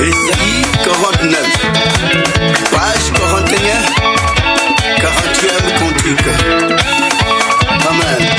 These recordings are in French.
Ésaïe 49, page 41, 40e cantique. Amen.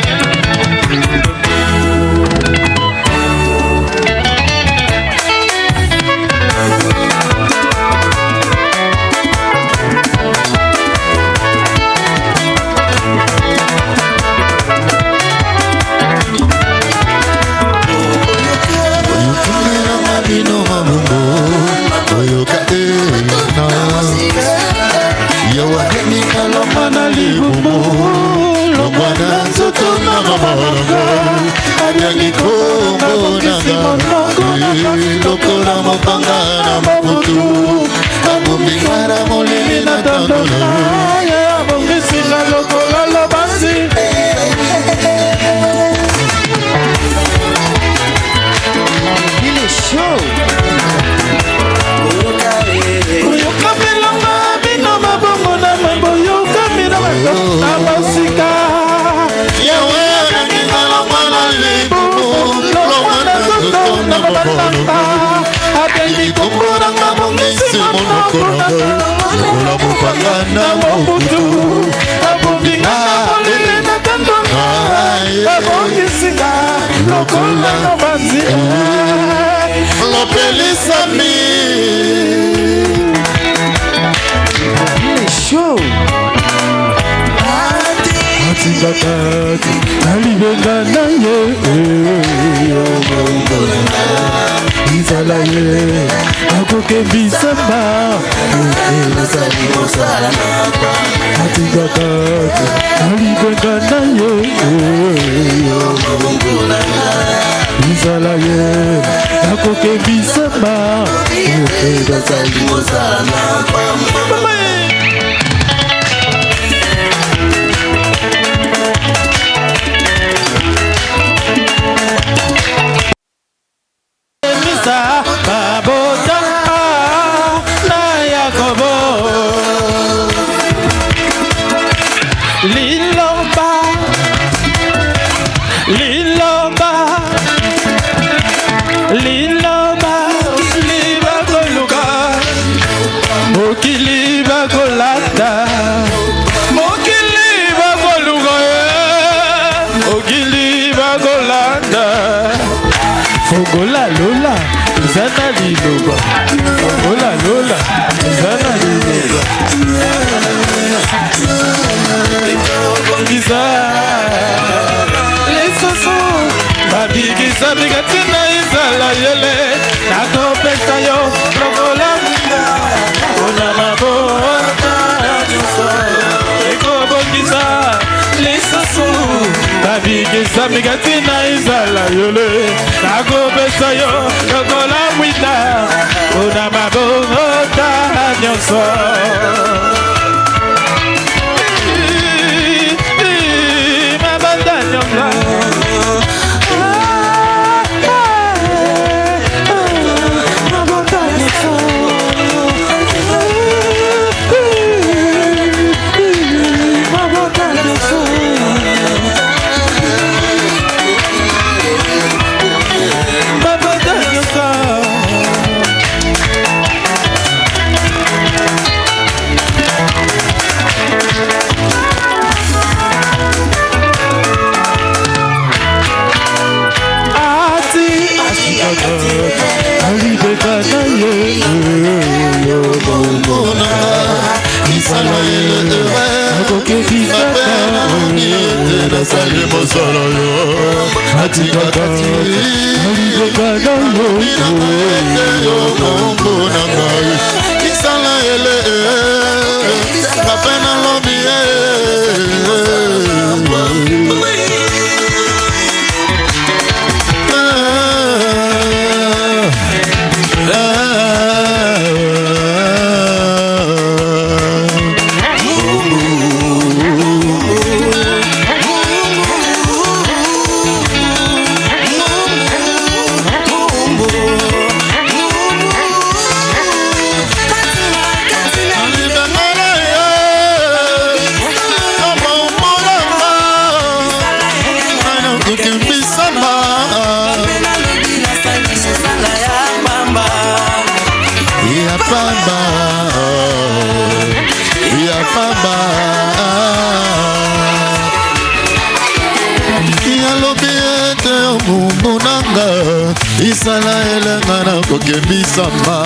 Israel ngana kokebisama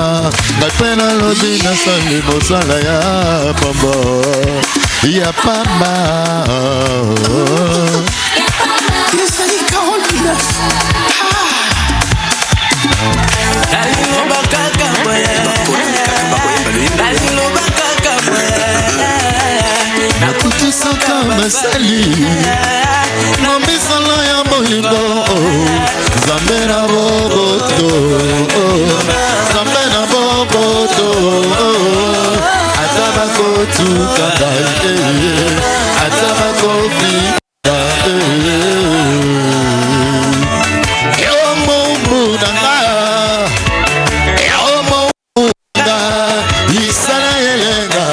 ngapena lobi na sali mosala ya pamba ya pamba Isaïe 49 nakutisaka masali na misala ya bolingo Zambe na boboto Zambe na boboto Ataba kotuka Ataba kofika Yo mumbu nanga Yo mumbu nanga Isana yelenga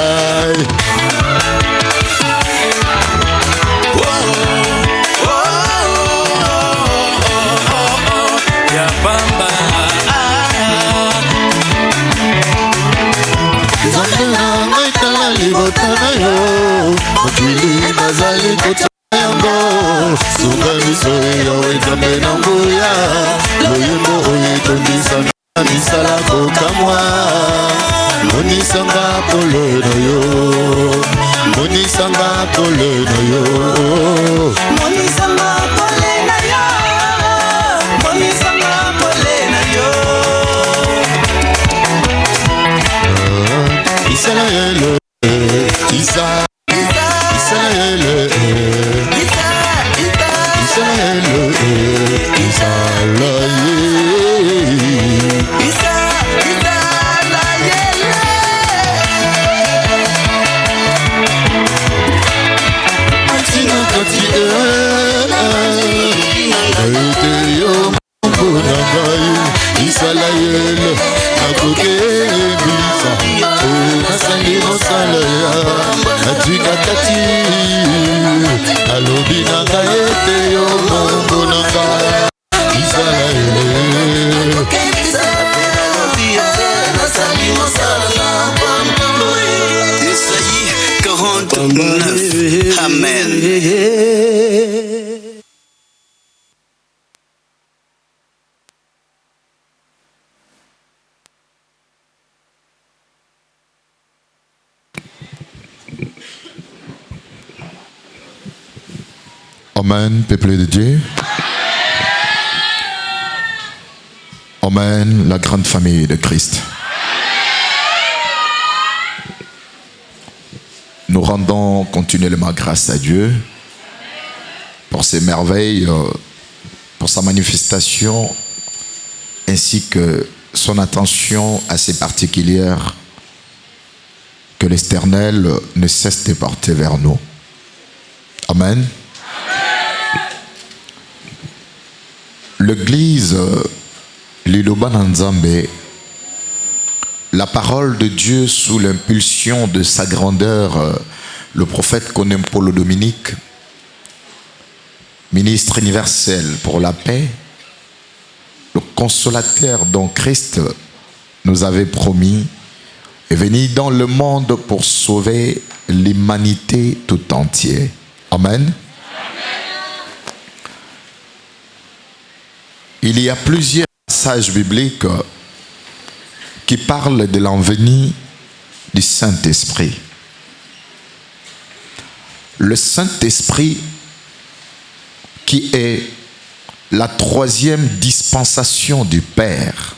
Mokili nazali kotya yango Sunga miso yo ekambe na nguya Loyembo oyo etondisa na misala kokamwa Monisanga pole na yo Monisanga pole na yo Monisanga pole na yo Monisanga pole na yo Israel Israel Amen. Amen, peuple de Dieu. Amen, la grande famille de Christ. Nous rendons continuellement grâce à Dieu pour ses merveilles, pour sa manifestation, ainsi que son attention assez particulière que l'Éternel ne cesse de porter vers nous. Amen. L'église Liloba Nzambe, la parole de Dieu sous l'impulsion de sa grandeur, le prophète Konempolo Dominique, ministre universel pour la paix, le consolateur dont Christ nous avait promis, est venu dans le monde pour sauver l'humanité tout entière. Amen. Il y a plusieurs passages bibliques qui parlent de l'envenue du Saint-Esprit. Le Saint-Esprit qui est la troisième dispensation du Père.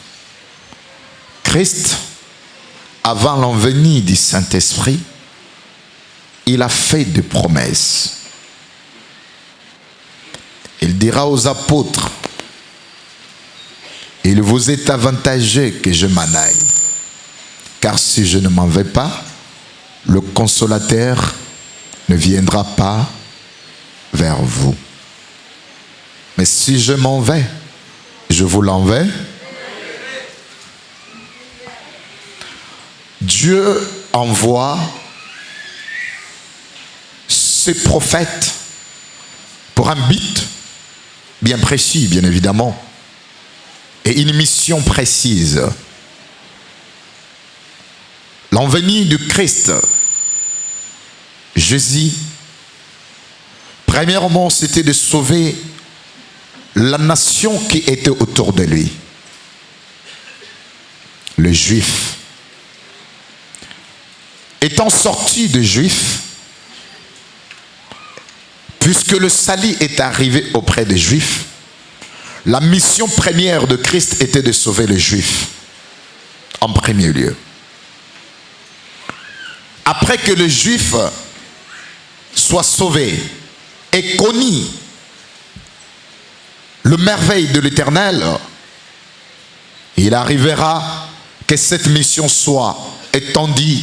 Christ, avant l'envenue du Saint-Esprit, il a fait des promesses. Il dira aux apôtres, il vous est avantageux que je m'en aille, car si je ne m'en vais pas, le consolateur ne viendra pas vers vous. Mais si je m'en vais, je vous l'envoie. Dieu envoie ses prophètes pour un but bien précis, bien évidemment, et une mission précise. L'envenue du Christ, Jésus, premièrement, c'était de sauver la nation qui était autour de lui, les Juifs. Étant sortis des Juifs, puisque le salut est arrivé auprès des Juifs, la mission première de Christ était de sauver les Juifs, en premier lieu. Après que les Juifs soient sauvés et connus le merveille de l'Éternel, il arrivera que cette mission soit étendue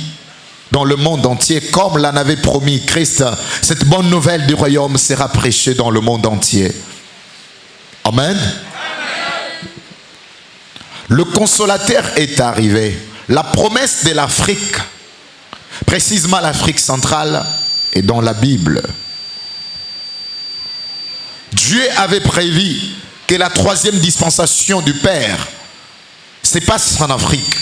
dans le monde entier, comme l'en avait promis Christ. Cette bonne nouvelle du royaume sera prêchée dans le monde entier. Amen. Le consolateur est arrivé. La promesse de l'Afrique, précisément l'Afrique centrale, est dans la Bible. Dieu avait prévu que la troisième dispensation du Père se passe en Afrique.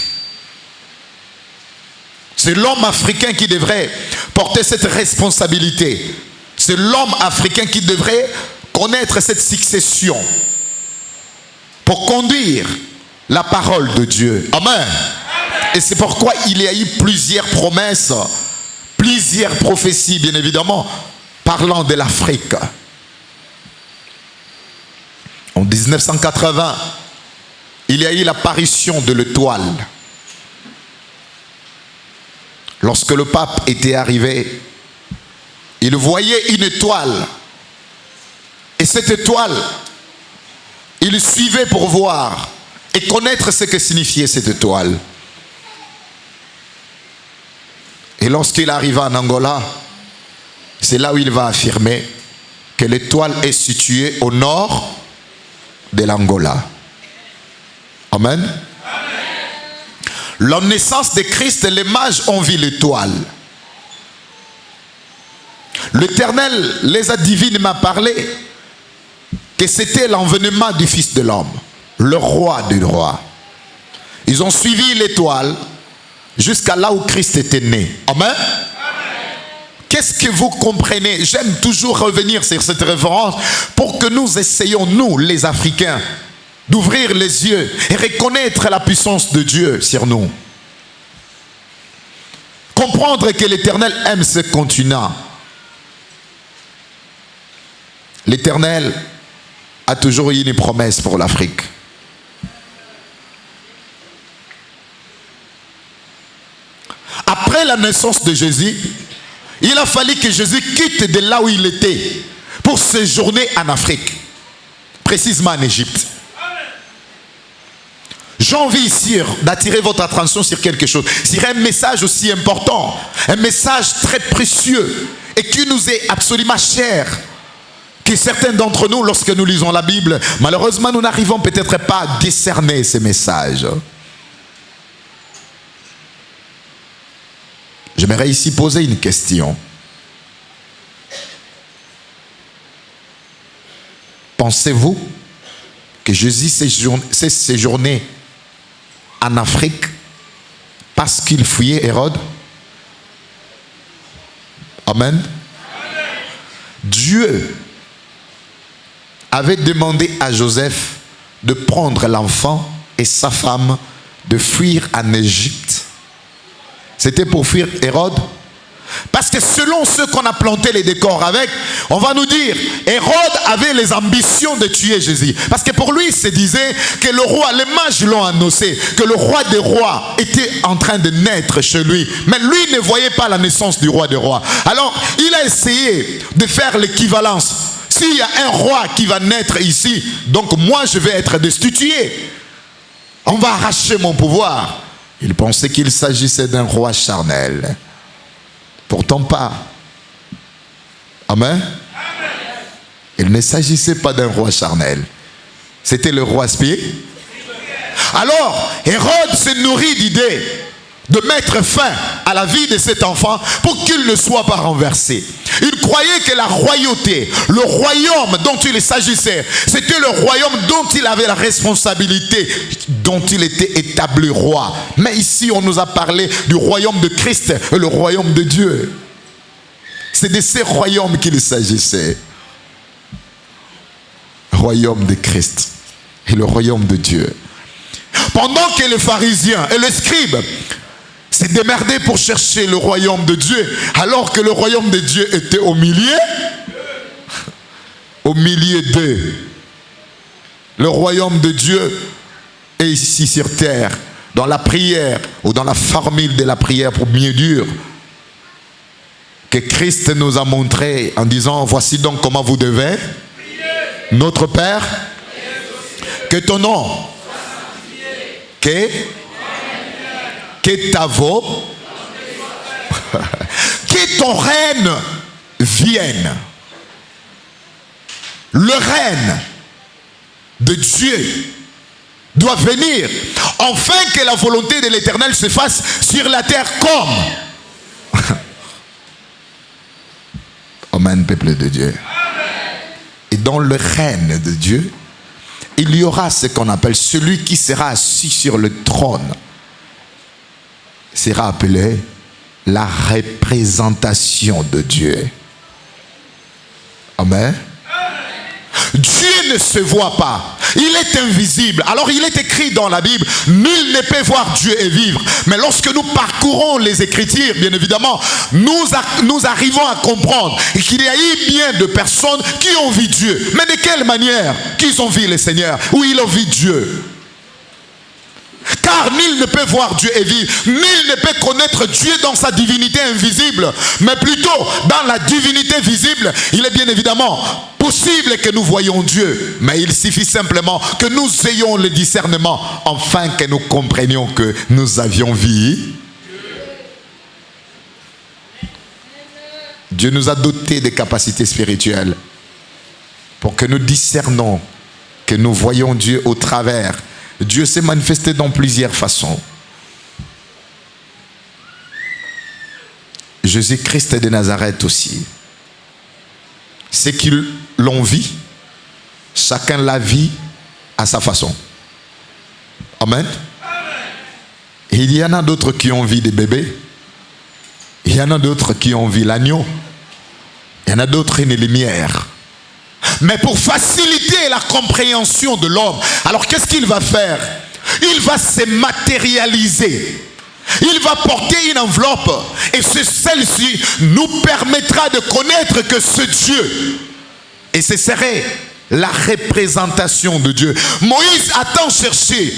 C'est l'homme africain qui devrait porter cette responsabilité. C'est l'homme africain qui devrait connaître cette succession pour conduire la parole de Dieu. Amen. Et c'est pourquoi il y a eu plusieurs promesses, plusieurs prophéties, bien évidemment, parlant de l'Afrique. En 1980, il y a eu l'apparition de l'étoile. Lorsque le pape était arrivé, il voyait une étoile. Et cette étoile, il suivait pour voir et connaître ce que signifiait cette étoile. Et lorsqu'il arriva en Angola, c'est là où il va affirmer que l'étoile est située au nord de l'Angola. Amen. La naissance de Christ, les mages ont vu l'étoile. L'Éternel les a divinement parlé que c'était l'enveniment du Fils de l'homme, le roi des rois. Ils ont suivi l'étoile jusqu'à là où Christ était né. Amen. Qu'est-ce que vous comprenez? J'aime toujours revenir sur cette référence pour que nous essayions, nous les Africains, d'ouvrir les yeux et reconnaître la puissance de Dieu sur nous. Comprendre que l'Éternel aime ce continent. L'Éternel a toujours eu une promesse pour l'Afrique. Après la naissance de Jésus, il a fallu que Jésus quitte de là où il était pour séjourner en Afrique, précisément en Égypte. J'ai envie ici d'attirer votre attention sur quelque chose, sur un message aussi important, un message très précieux et qui nous est absolument cher, que certains d'entre nous, lorsque nous lisons la Bible, malheureusement, nous n'arrivons peut-être pas à discerner ces messages. J'aimerais ici poser une question. Pensez-vous que Jésus s'est séjourné en Afrique parce qu'il fuyait Hérode? Amen. Dieu avait demandé à Joseph de prendre l'enfant et sa femme, de fuir en Égypte. C'était pour fuir Hérode. Parce que selon ceux qu'on a planté les décors avec, on va nous dire, Hérode avait les ambitions de tuer Jésus. Parce que pour lui, il se disait que le roi, les mages l'ont annoncé, que le roi des rois était en train de naître chez lui. Mais lui ne voyait pas la naissance du roi des rois. Alors, il a essayé de faire l'équivalence. S'il y a un roi qui va naître ici, donc moi je vais être destitué. On va arracher mon pouvoir. Il pensait qu'il s'agissait d'un roi charnel. Pourtant pas. Amen. Il ne s'agissait pas d'un roi charnel. C'était le roi spirituel. Alors, Hérode se nourrit d'idées de mettre fin à la vie de cet enfant pour qu'il ne soit pas renversé. Il croyait que la royauté, le royaume dont il s'agissait, c'était le royaume dont il avait la responsabilité, dont il était établi roi. Mais ici, on nous a parlé du royaume de Christ et le royaume de Dieu. C'est de ces royaumes qu'il s'agissait. royaume de Christ et le royaume de Dieu. Pendant que les pharisiens et les scribes s'est démerdé pour chercher le royaume de Dieu, alors que le royaume de Dieu était au milieu d'eux. Le royaume de Dieu est ici sur terre, dans la prière ou dans la formule de la prière pour mieux dur, que Christ nous a montré en disant: voici donc comment vous devez prier. Notre Père, que ton nom, que ta veau, que ton règne vienne. Le règne de Dieu doit venir, afin que la volonté de l'Éternel se fasse sur la terre comme. Amen, peuple de Dieu. Et dans le règne de Dieu, il y aura ce qu'on appelle celui qui sera assis sur le trône. Sera appelé la représentation de Dieu. Amen. Dieu ne se voit pas. Il est invisible. Alors il est écrit dans la Bible: nul ne peut voir Dieu et vivre. Mais lorsque nous parcourons les Écritures, bien évidemment, nous arrivons à comprendre qu'il y a eu bien de personnes qui ont vu Dieu. Mais de quelle manière qu'ils ont vu le Seigneur, ou ils ont vu Dieu? Car nul ne peut voir Dieu et vivre. Nul ne peut connaître Dieu dans sa divinité invisible. Mais plutôt dans la divinité visible, il est bien évidemment possible que nous voyions Dieu. Mais il suffit simplement que nous ayons le discernement, afin que nous comprenions que nous avions vu. Dieu nous a dotés de capacités spirituelles pour que nous discernons, que nous voyons Dieu au travers. Dieu s'est manifesté dans plusieurs façons. Jésus-Christ de Nazareth aussi. Ceux qui l'ont vu, chacun l'a vu à sa façon. Amen. Et il y en a d'autres qui ont vu des bébés. Il y en a d'autres qui ont vu l'agneau. Il y en a d'autres une lumière. Mais pour faciliter la compréhension de l'homme, alors qu'est-ce qu'il va faire? Il va se matérialiser. Il va porter une enveloppe, et celle-ci nous permettra de connaître que ce Dieu, et ce serait la représentation de Dieu. Moïse a tant cherché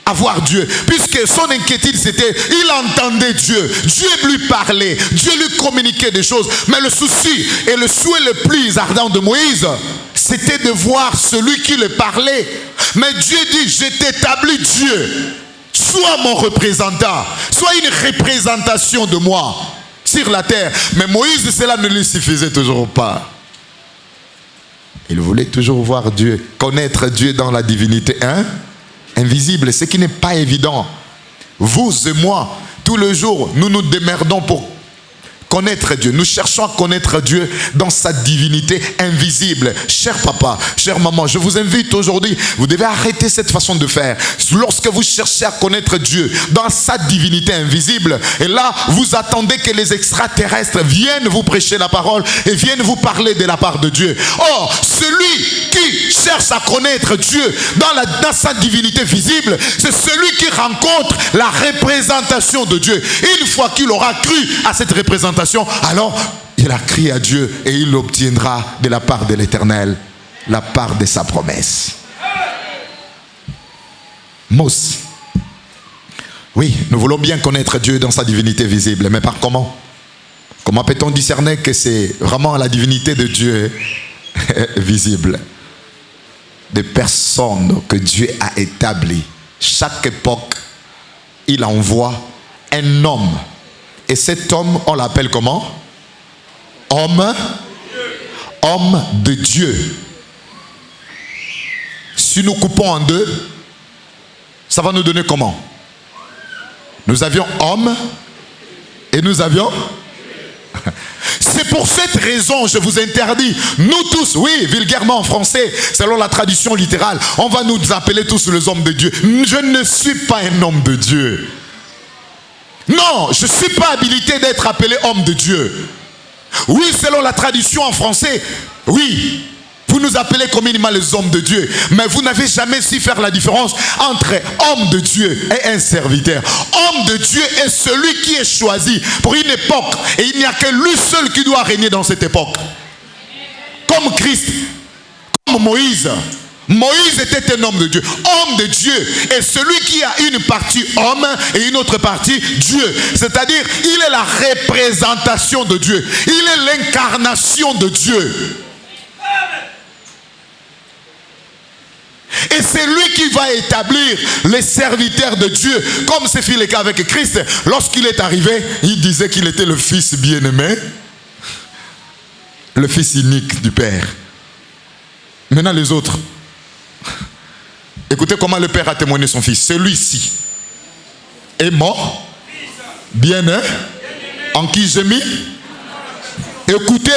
à voir Dieu, puisque son inquiétude c'était, il entendait Dieu, Dieu lui parlait, Dieu lui communiquait des choses, mais le souci et le souhait le plus ardent de Moïse, c'était de voir celui qui le parlait. Mais Dieu dit: je t'établis Dieu, sois mon représentant, sois une représentation de moi sur la terre. Mais Moïse, cela ne lui suffisait toujours pas. Il voulait toujours voir Dieu, connaître Dieu dans la divinité invisible, ce qui n'est pas évident. Vous et moi, tous les jours, nous nous démerdons pour connaître Dieu. Nous cherchons à connaître Dieu dans sa divinité invisible. Cher papa, chère maman, je vous invite aujourd'hui, vous devez arrêter cette façon de faire. Lorsque vous cherchez à connaître Dieu dans sa divinité invisible, et là, vous attendez que les extraterrestres viennent vous prêcher la parole et viennent vous parler de la part de Dieu. Or, celui qui cherche à connaître Dieu dans sa divinité visible, c'est celui qui rencontre la représentation de Dieu. Une fois qu'il aura cru à cette représentation, alors il a crié à Dieu et il obtiendra de la part de l'Éternel la part de sa promesse. Mos. Oui, nous voulons bien connaître Dieu dans sa divinité visible, mais par comment? Comment peut-on discerner que c'est vraiment la divinité de Dieu visible? Des personnes que Dieu a établies. Chaque époque, il envoie un homme. Et cet homme, on l'appelle comment? Homme de Dieu. Si nous coupons en deux, ça va nous donner comment? Nous avions homme et nous avions... C'est pour cette raison, je vous interdis, nous tous, oui, vulgairement en français, selon la tradition littérale, on va nous appeler tous les hommes de Dieu. Je ne suis pas un homme de Dieu. Non, je ne suis pas habilité d'être appelé homme de Dieu. Oui, selon la tradition en français, oui, Vous nous appelez communément les hommes de Dieu, mais vous n'avez jamais su faire la différence entre homme de Dieu et un serviteur. Homme de Dieu est celui qui est choisi pour une époque, et il n'y a que lui seul qui doit régner dans cette époque. Comme Christ, comme Moïse. Moïse était un homme de Dieu. Homme de Dieu est celui qui a une partie homme et une autre partie Dieu. C'est-à-dire, il est la représentation de Dieu. Il est l'incarnation de Dieu. Et c'est lui qui va établir les serviteurs de Dieu. Comme ce fut le cas avec Christ. Lorsqu'il est arrivé, il disait qu'il était le fils bien-aimé, le fils unique du Père. Maintenant les autres. Écoutez comment le Père a témoigné son fils. Celui-ci est mort, bien-aimé, en qui j'ai mis. Écoutez,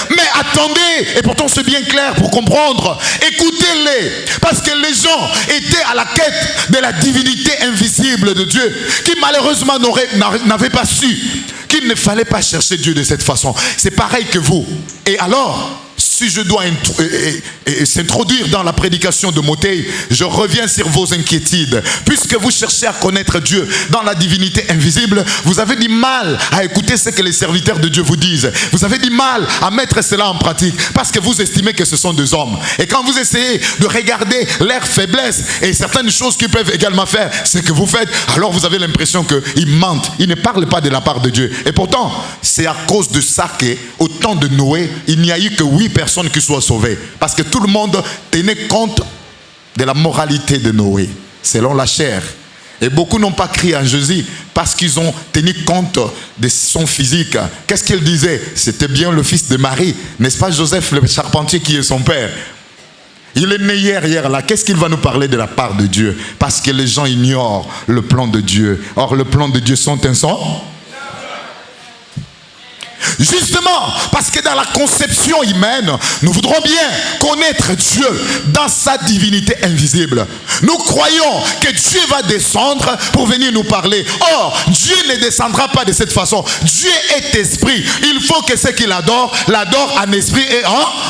mais attendez, et pourtant c'est bien clair pour comprendre. Écoutez-les, parce que les gens étaient à la quête de la divinité invisible de Dieu, qui malheureusement n'avaient pas su qu'il ne fallait pas chercher Dieu de cette façon. C'est pareil que vous. Et alors, si je dois s'introduire dans la prédication de Mottei, je reviens sur vos inquiétudes. Puisque vous cherchez à connaître Dieu dans la divinité invisible, vous avez du mal à écouter ce que les serviteurs de Dieu vous disent. Vous avez du mal à mettre cela en pratique parce que vous estimez que ce sont des hommes. Et quand vous essayez de regarder leurs faiblesses et certaines choses qu'ils peuvent également faire, ce que vous faites, alors vous avez l'impression qu'ils mentent. Ils ne parlent pas de la part de Dieu. Et pourtant, c'est à cause de ça qu'au temps de Noé, il n'y a eu que 8 personnes qui soient sauvées. Parce que tout le monde tenait compte de la moralité de Noé, selon la chair. Et beaucoup n'ont pas crié en Jésus parce qu'ils ont tenu compte de son physique. Qu'est-ce qu'il disait? C'était bien le fils de Marie. N'est-ce pas Joseph le charpentier qui est son père? Il est né hier là. Qu'est-ce qu'il va nous parler de la part de Dieu? Parce que les gens ignorent le plan de Dieu. Or le plan de Dieu sont un son. Justement, parce que dans la conception humaine, nous voudrons bien connaître Dieu dans sa divinité invisible. Nous croyons que Dieu va descendre pour venir nous parler. Or, Dieu ne descendra pas de cette façon. Dieu est esprit. Il faut que ceux qui l'adorent en esprit et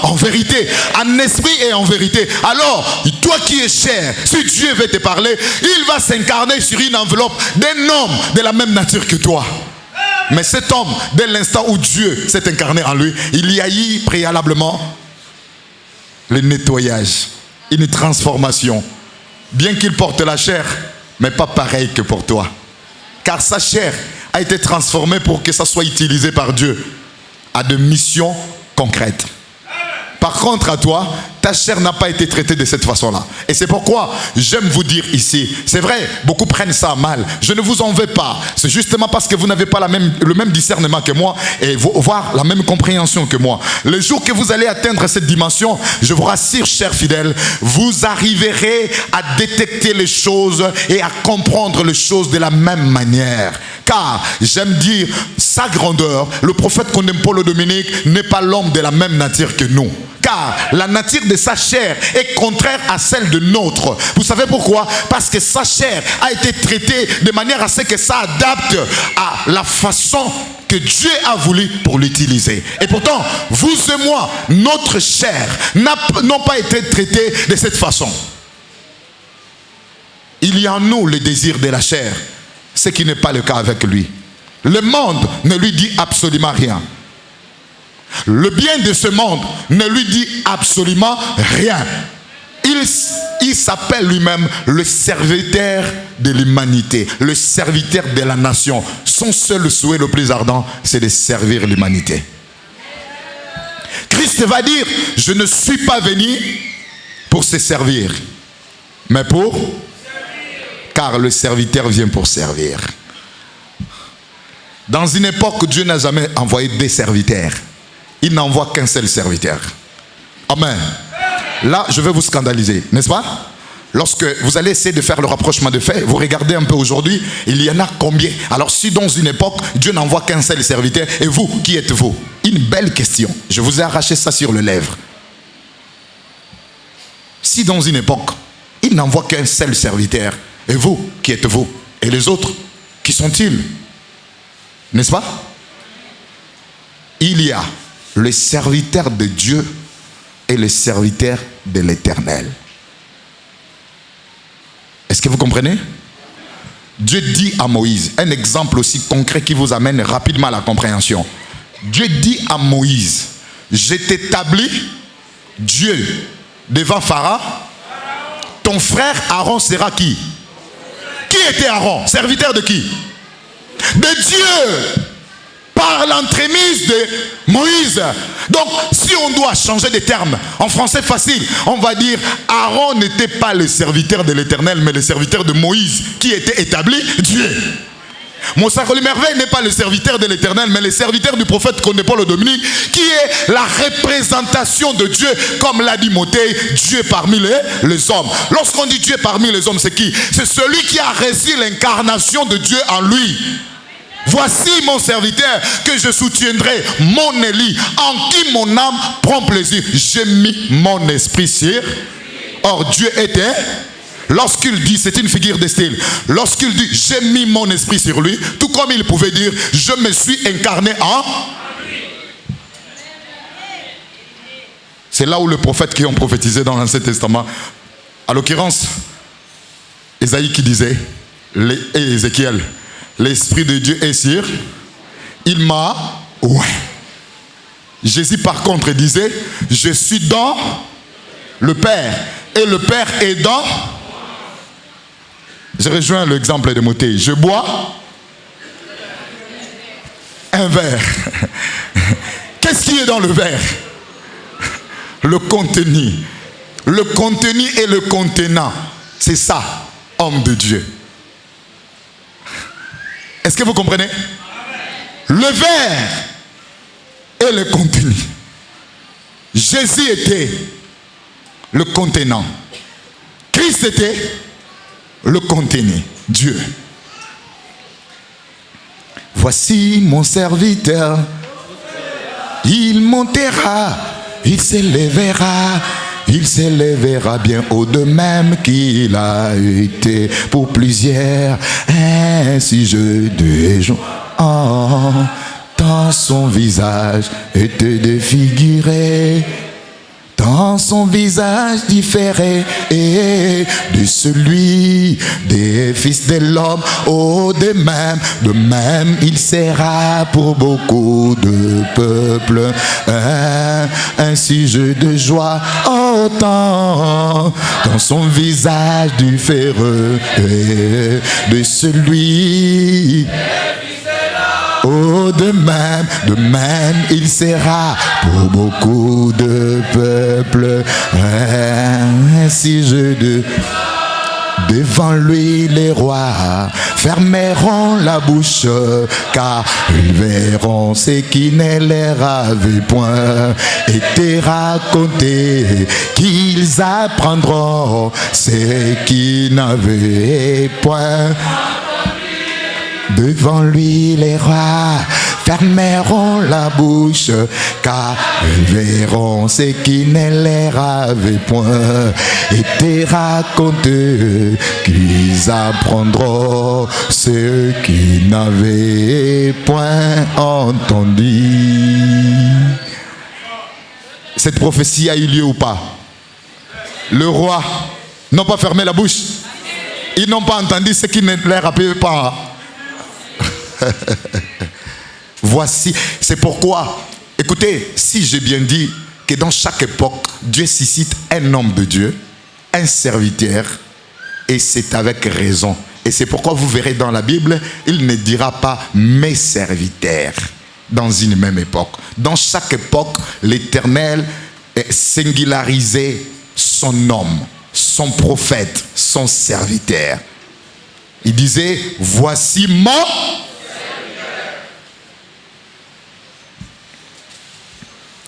en vérité. En esprit et en vérité. Alors, toi qui es cher, si Dieu veut te parler, il va s'incarner sur une enveloppe d'un homme de la même nature que toi. Mais cet homme, dès l'instant où Dieu s'est incarné en lui, il y a eu préalablement le nettoyage, une transformation. Bien qu'il porte la chair, mais pas pareil que pour toi. Car sa chair a été transformée pour que ça soit utilisé par Dieu à de missions concrètes. Par contre, à toi, ta chair n'a pas été traitée de cette façon-là. Et c'est pourquoi j'aime vous dire ici, c'est vrai, beaucoup prennent ça mal. Je ne vous en veux pas. C'est justement parce que vous n'avez pas le même discernement que moi et voire la même compréhension que moi. Le jour que vous allez atteindre cette dimension, je vous rassure, chers fidèles, vous arriverez à détecter les choses et à comprendre les choses de la même manière. Car, j'aime dire, sa grandeur, le prophète qu'on aime Paul Dominique, n'est pas l'homme de la même nature que nous. Car la nature de sa chair est contraire à celle de notre. Vous savez pourquoi? Parce que sa chair a été traitée de manière à ce que ça adapte à la façon que Dieu a voulu pour l'utiliser. Et pourtant, vous et moi, notre chair n'ont pas été traitées de cette façon. Il y a en nous le désir de la chair, ce qui n'est pas le cas avec lui. Le monde ne lui dit absolument rien. Le bien de ce monde ne lui dit absolument rien. Il s'appelle lui-même le serviteur de l'humanité, le serviteur de la nation. Son seul souhait le plus ardent, c'est de servir l'humanité. Christ va dire, je ne suis pas venu pour se servir, mais pour servir. Car le serviteur vient pour servir. Dans une époque où Dieu n'a jamais envoyé des serviteurs, il n'envoie qu'un seul serviteur. Amen. Là, je vais vous scandaliser, n'est-ce pas? Lorsque vous allez essayer de faire le rapprochement de faits, vous regardez un peu aujourd'hui, il y en a combien? Alors si dans une époque, Dieu n'envoie qu'un seul serviteur, et vous, qui êtes-vous? Une belle question. Je vous ai arraché ça sur les lèvres. Si dans une époque, il n'envoie qu'un seul serviteur, et vous, qui êtes-vous? Et les autres, qui sont-ils? N'est-ce pas? Il y a le serviteur de Dieu est le serviteur de l'Éternel. Est-ce que vous comprenez? Dieu dit à Moïse, un exemple aussi concret qui vous amène rapidement à la compréhension. Dieu dit à Moïse, je t'établis Dieu devant Pharaon. Ton frère Aaron sera qui? Qui était Aaron? Serviteur de qui? De Dieu, par l'entremise de Moïse. Donc, si on doit changer de termes, en français facile, on va dire Aaron n'était pas le serviteur de l'Éternel, mais le serviteur de Moïse, qui était établi Dieu. Moussa Merveille n'est pas le serviteur de l'Éternel, mais le serviteur du prophète Paul Dominique, qui est la représentation de Dieu, comme l'a dit Mothée, Dieu parmi les hommes. Lorsqu'on dit Dieu parmi les hommes, c'est qui? C'est celui qui a reçu l'incarnation de Dieu en lui. Voici mon serviteur que je soutiendrai, mon Élie, en qui mon âme prend plaisir. J'ai mis mon esprit sur. Or Dieu était. Lorsqu'il dit, c'est une figure de style, lorsqu'il dit j'ai mis mon esprit sur lui, tout comme il pouvait dire je me suis incarné en. C'est là où les prophètes qui ont prophétisé dans l'Ancien Testament, à l'occurrence Ésaïe qui disait, et Ézéchiel, l'esprit de Dieu est sur, il m'a, ouais. Jésus par contre disait, je suis dans le Père, et le Père est dans. Je rejoins l'exemple de Mothée. Je bois un verre. Qu'est-ce qui est dans le verre? Le contenu. Le contenu et le contenant. C'est ça, homme de Dieu. Est-ce que vous comprenez? Le verre et le contenu. Jésus était le contenant. Christ était le contenu, Dieu. Voici mon serviteur, il montera, il s'élèvera bien au-de même qu'il a été pour plusieurs. Ainsi je déjoue dans son visage était défiguré. Dans son visage différé et de celui des fils de l'homme, oh de même il sera pour beaucoup de peuples un sujet de joie autant dans son visage différé et de celui. Oh, de même, il sera pour beaucoup de peuples. Ainsi devant lui, les rois fermeront la bouche, car ils verront ce qui ne leur avait point été raconté, qu'ils apprendront ce qui n'avait point. Devant lui, les rois fermeront la bouche, car ils verront ce qui ne leur avait point été raconté, qu'ils apprendront ce qui n'avaient point entendu. Cette prophétie a eu lieu ou pas? Le roi n'a pas fermé la bouche. Ils n'ont pas entendu ce qui ne leur avait pas. Voici, c'est pourquoi, écoutez, si j'ai bien dit que dans chaque époque, Dieu suscite un homme de Dieu, un serviteur, et c'est avec raison. Et c'est pourquoi vous verrez dans la Bible, il ne dira pas mes serviteurs dans une même époque. Dans chaque époque, l'Éternel singularisait son homme, son prophète, son serviteur. Il disait, voici mon.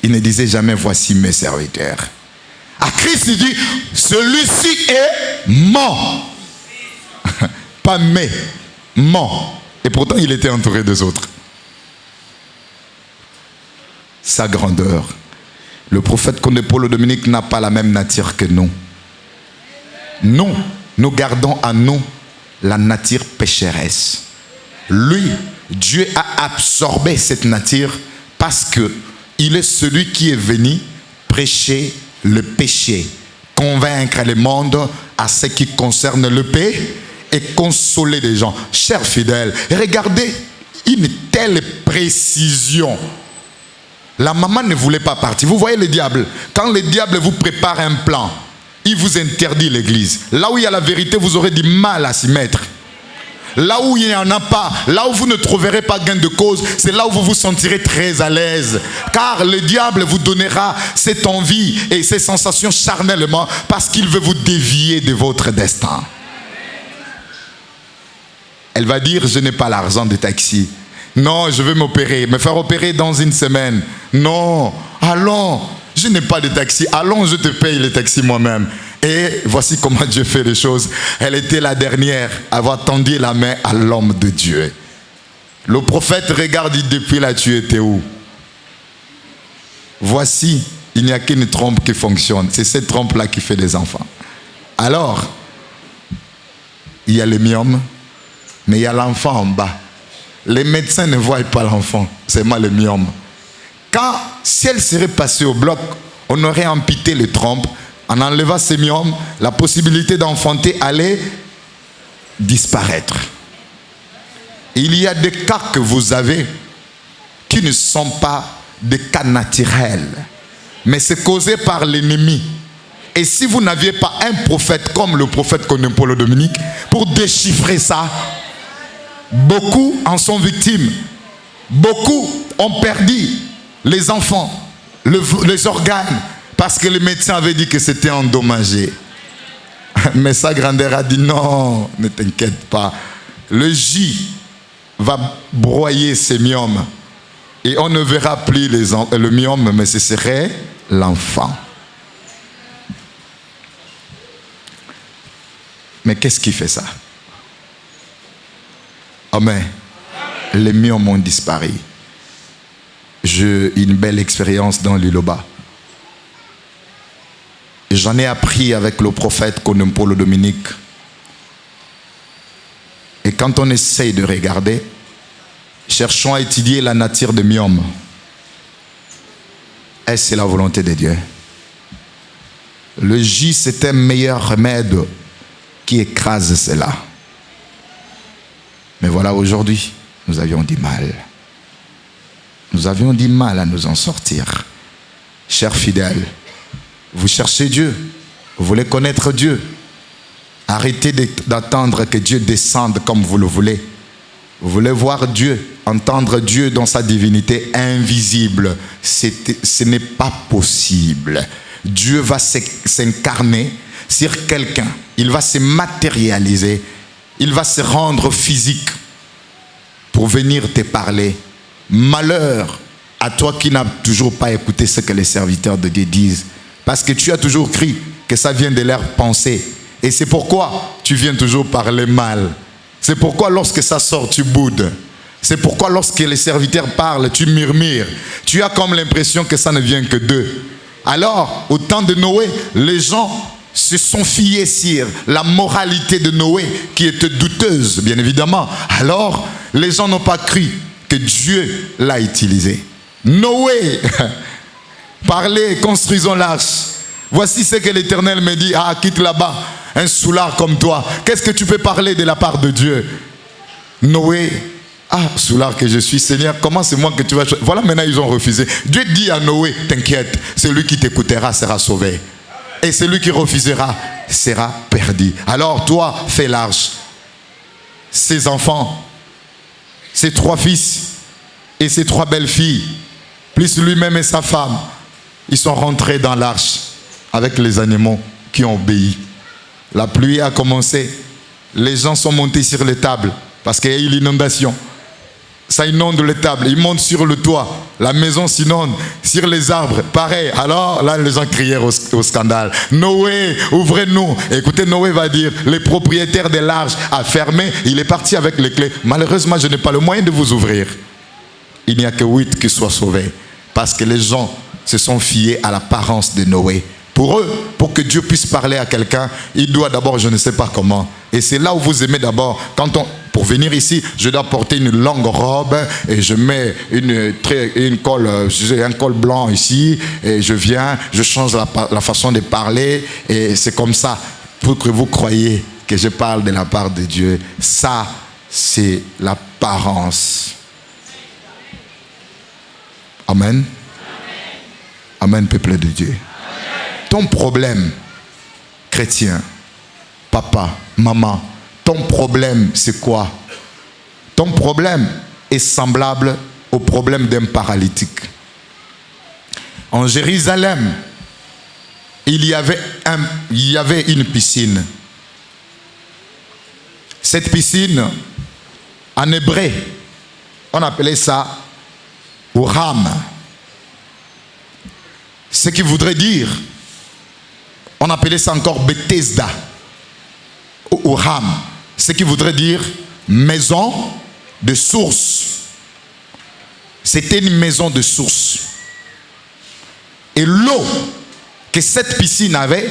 Il ne disait jamais, voici mes serviteurs. À Christ, il dit, celui-ci est mon. Pas mes, mon. Et pourtant, il était entouré des autres. Sa grandeur. Le prophète Paul Dominique n'a pas la même nature que nous. Nous gardons à nous la nature pécheresse. Lui, Dieu a absorbé cette nature parce que il est celui qui est venu prêcher le péché, convaincre le monde à ce qui concerne le péché et consoler les gens. Chers fidèles, regardez une telle précision. La maman ne voulait pas partir. Vous voyez le diable, quand le diable vous prépare un plan, il vous interdit l'église. Là où il y a la vérité, vous aurez du mal à s'y mettre. Là où il n'y en a pas, là où vous ne trouverez pas gain de cause, c'est là où vous vous sentirez très à l'aise. Car le diable vous donnera cette envie et ces sensations charnellement parce qu'il veut vous dévier de votre destin. Elle va dire, je n'ai pas l'argent de taxi. Non, je veux m'opérer, me faire opérer dans une semaine. Non, allons, je n'ai pas de taxi. Allons, je te paye le taxi moi-même. Et voici comment Dieu fait les choses. Elle était la dernière à avoir tendu la main à l'homme de Dieu. Le prophète regarde, dit, depuis là tu étais où? Voici, il n'y a qu'une trompe qui fonctionne. C'est cette trompe-là qui fait des enfants. Alors, il y a le myome, mais il y a l'enfant en bas. Les médecins ne voient pas l'enfant, c'est moi le myome. Si elle serait passée au bloc, on aurait amputé les trompes. En enlevant ces myomes, la possibilité d'enfanter allait disparaître. Il y a des cas que vous avez qui ne sont pas des cas naturels, mais c'est causé par l'ennemi. Et si vous n'aviez pas un prophète comme le prophète Konempolo Dominique pour déchiffrer ça, beaucoup en sont victimes. Beaucoup ont perdu les enfants, les organes, parce que le médecin avait dit que c'était endommagé. Mais sa grandeur a dit non, ne t'inquiète pas. Le J va broyer ces myomes. Et on ne verra plus le myome, mais ce serait l'enfant. Mais qu'est-ce qui fait ça? Amen. Les myomes ont disparu. J'ai une belle expérience dans l'Iloba. J'en ai appris avec le prophète Konempolo Dominique. Et quand on essaye de regarder, cherchons à étudier la nature des myomes. Est-ce la volonté de Dieu? Le J, c'est un meilleur remède qui écrase cela. Mais voilà, aujourd'hui, nous avions du mal. Nous avions du mal à nous en sortir. Chers fidèles, vous cherchez Dieu, vous voulez connaître Dieu. Arrêtez d'attendre que Dieu descende comme vous le voulez. Vous voulez voir Dieu, entendre Dieu dans sa divinité invisible. Ce n'est pas possible. Dieu va s'incarner sur quelqu'un. Il va se matérialiser. Il va se rendre physique pour venir te parler. Malheur à toi qui n'as toujours pas écouté ce que les serviteurs de Dieu disent. Parce que tu as toujours cru que ça vient de leur pensée. Et c'est pourquoi tu viens toujours parler mal. C'est pourquoi lorsque ça sort, tu boudes. C'est pourquoi lorsque les serviteurs parlent, tu murmures. Tu as comme l'impression que ça ne vient que d'eux. Alors, au temps de Noé, les gens se sont fiés sur la moralité de Noé qui était douteuse, bien évidemment. Alors, les gens n'ont pas cru que Dieu l'a utilisé. Noé, parlez, construisons l'arche. Voici ce que l'Éternel me dit. Ah, quitte là-bas un soulard comme toi. Qu'est-ce que tu peux parler de la part de Dieu? Noé, ah, soulard que je suis, Seigneur, comment c'est moi que tu vas... Voilà, maintenant ils ont refusé. Dieu dit à Noé, t'inquiète, celui qui t'écoutera sera sauvé. Et celui qui refusera sera perdu. Alors toi, fais l'arche. Ses enfants, ses 3 fils et ses 3 belles-filles, plus lui-même et sa femme, ils sont rentrés dans l'arche avec les animaux qui ont obéi. La pluie a commencé. Les gens sont montés sur les tables parce qu'il y a eu l'inondation. Ça inonde les tables. Ils montent sur le toit. La maison s'inonde. Sur les arbres, pareil. Alors là, les gens crièrent au scandale. Noé, ouvrez-nous. Écoutez, Noé va dire, les propriétaires de l'arche a fermé. Il est parti avec les clés. Malheureusement, je n'ai pas le moyen de vous ouvrir. Il n'y a que 8 qui soient sauvés. Parce que les gens se sont fiés à l'apparence de Noé. Pour eux, pour que Dieu puisse parler à quelqu'un, il doit d'abord, je ne sais pas comment. Et c'est là où vous aimez d'abord, pour venir ici, je dois porter une longue robe et je mets un col blanc ici et je viens, je change la façon de parler et c'est comme ça pour que vous croyiez que je parle de la part de Dieu. Ça, c'est l'apparence. Amen. Amen, peuple de Dieu. Ton problème, chrétien, papa, maman, ton problème, c'est quoi? Ton problème est semblable au problème d'un paralytique. En Jérusalem, il y avait une piscine. Cette piscine, en hébreu, on appelait ça Uram. Ce qui voudrait dire, on appelait ça encore Bethesda. Uram. Ce qui voudrait dire maison de source. C'était une maison de source. Et l'eau que cette piscine avait,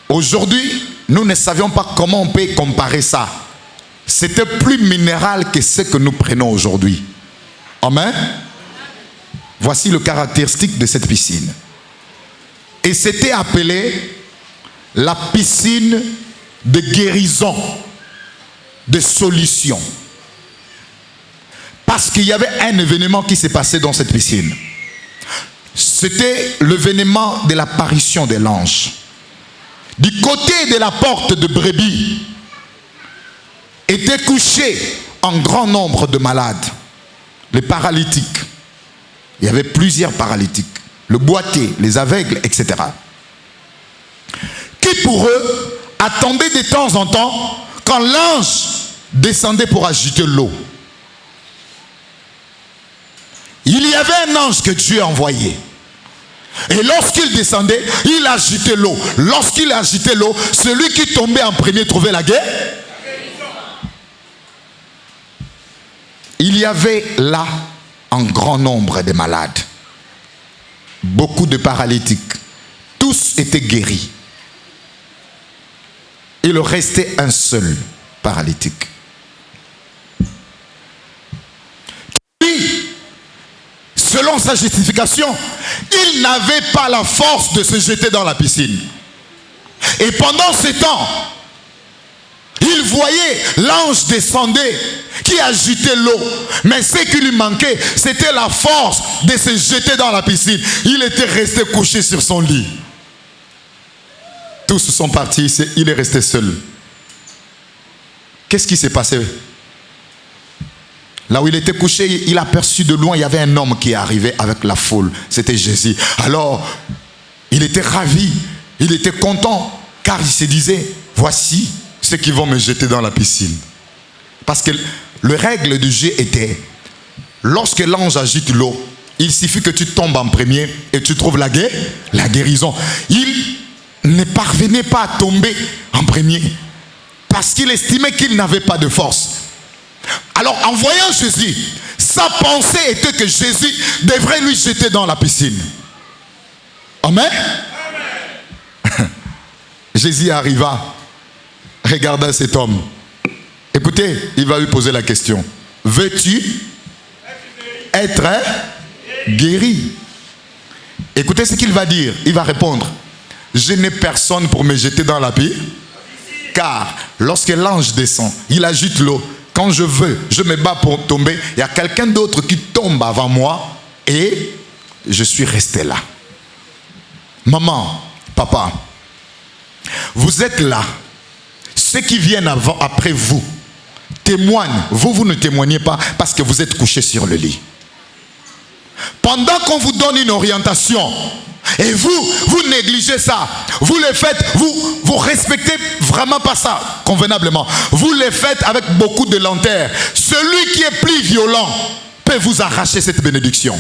aujourd'hui, nous ne savions pas comment on peut comparer ça. C'était plus minéral que ce que nous prenons aujourd'hui. Amen. Voici le caractéristique de cette piscine. Et c'était appelé la piscine de guérison, de solution. Parce qu'il y avait un événement qui s'est passé dans cette piscine. C'était l'événement de l'apparition de l'ange. Du côté de la porte de brebis étaient couchés un grand nombre de malades, les paralytiques. Il y avait plusieurs paralytiques, le boiteux, les aveugles, etc. Qui pour eux attendaient de temps en temps quand l'ange descendait pour agiter l'eau. Il y avait un ange que Dieu a envoyé. Et lorsqu'il descendait, il agitait l'eau. Lorsqu'il agitait l'eau, celui qui tombait en premier trouvait la guerre. Il y avait là un grand nombre de malades. Beaucoup de paralytiques. Tous étaient guéris. Il restait un seul paralytique. Selon sa justification, il n'avait pas la force de se jeter dans la piscine. Et pendant ce temps, il voyait l'ange descendait qui agitait l'eau. Mais ce qui lui manquait, c'était la force de se jeter dans la piscine. Il était resté couché sur son lit. Tous sont partis, il est resté seul. Qu'est-ce qui s'est passé? Là où il était couché, il a aperçu de loin, il y avait un homme qui arrivait avec la foule. C'était Jésus. Alors, il était ravi, il était content, car il se disait, voici ceux qui vont me jeter dans la piscine. Parce que la règle du jeu était, lorsque l'ange agite l'eau, il suffit que tu tombes en premier et tu trouves la guérison. Il ne parvenait pas à tomber en premier, parce qu'il estimait qu'il n'avait pas de force. Alors, en voyant Jésus, sa pensée était que Jésus devrait lui jeter dans la piscine. Amen. Amen. Jésus arriva, regarda cet homme. Écoutez, il va lui poser la question. Veux-tu être guéri? Écoutez ce qu'il va dire. Il va répondre. Je n'ai personne pour me jeter dans la piscine. Car lorsque l'ange descend, il agite l'eau. Quand je veux, je me bats pour tomber. Il y a quelqu'un d'autre qui tombe avant moi et je suis resté là. Maman, papa, vous êtes là. Ceux qui viennent après vous témoignent. Vous ne témoignez pas parce que vous êtes couché sur le lit. Pendant qu'on vous donne une orientation et vous négligez ça, vous le faites, vous respectez vraiment pas ça convenablement. Vous le faites avec beaucoup de lenteur. Celui qui est plus violent peut vous arracher cette bénédiction.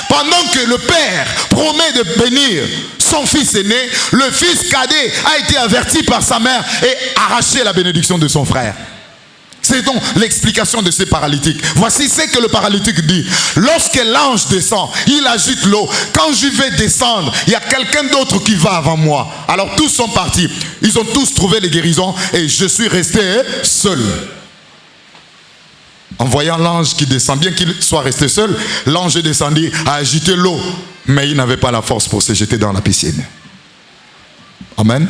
Pendant que le père promet de bénir son fils aîné, le fils cadet a été averti par sa mère et arraché la bénédiction de son frère. C'est donc l'explication de ces paralytiques. Voici ce que le paralytique dit. Lorsque l'ange descend, il agite l'eau. Quand je vais descendre, il y a quelqu'un d'autre qui va avant moi. Alors tous sont partis. Ils ont tous trouvé les guérisons et je suis resté seul. En voyant l'ange qui descend, bien qu'il soit resté seul, l'ange descendit, a agité l'eau. Mais il n'avait pas la force pour se jeter dans la piscine. Amen.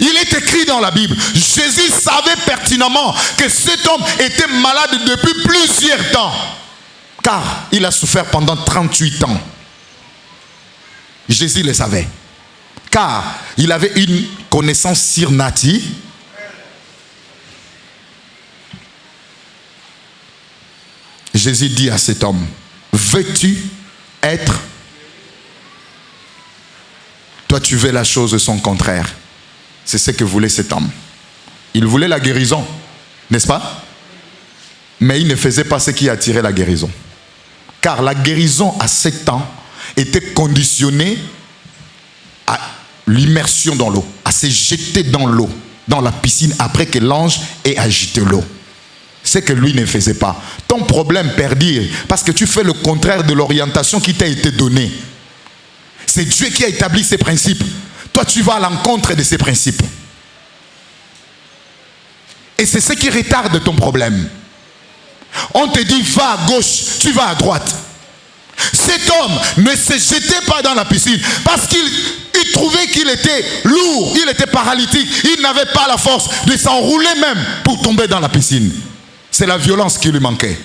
Il est écrit dans la Bible, Jésus savait pertinemment que cet homme était malade depuis plusieurs temps. Car il a souffert pendant 38 ans. Jésus le savait. Car il avait une connaissance surnaturelle. Jésus dit à cet homme, veux-tu être? Toi tu veux la chose de son contraire. C'est ce que voulait cet homme. Il voulait la guérison, n'est-ce pas? Mais il ne faisait pas ce qui attirait la guérison. Car la guérison à 7 ans était conditionnée à l'immersion dans l'eau, à se jeter dans l'eau, dans la piscine après que l'ange ait agité l'eau. C'est que lui ne faisait pas. Ton problème perdure parce que tu fais le contraire de l'orientation qui t'a été donnée. C'est Dieu qui a établi ces principes. Toi, tu vas à l'encontre de ces principes. Et c'est ce qui retarde ton problème. On te dit, va à gauche, tu vas à droite. Cet homme ne se jetait pas dans la piscine parce qu'il trouvait qu'il était lourd, il était paralytique, il n'avait pas la force de s'enrouler même pour tomber dans la piscine. C'est la violence qui lui manquait.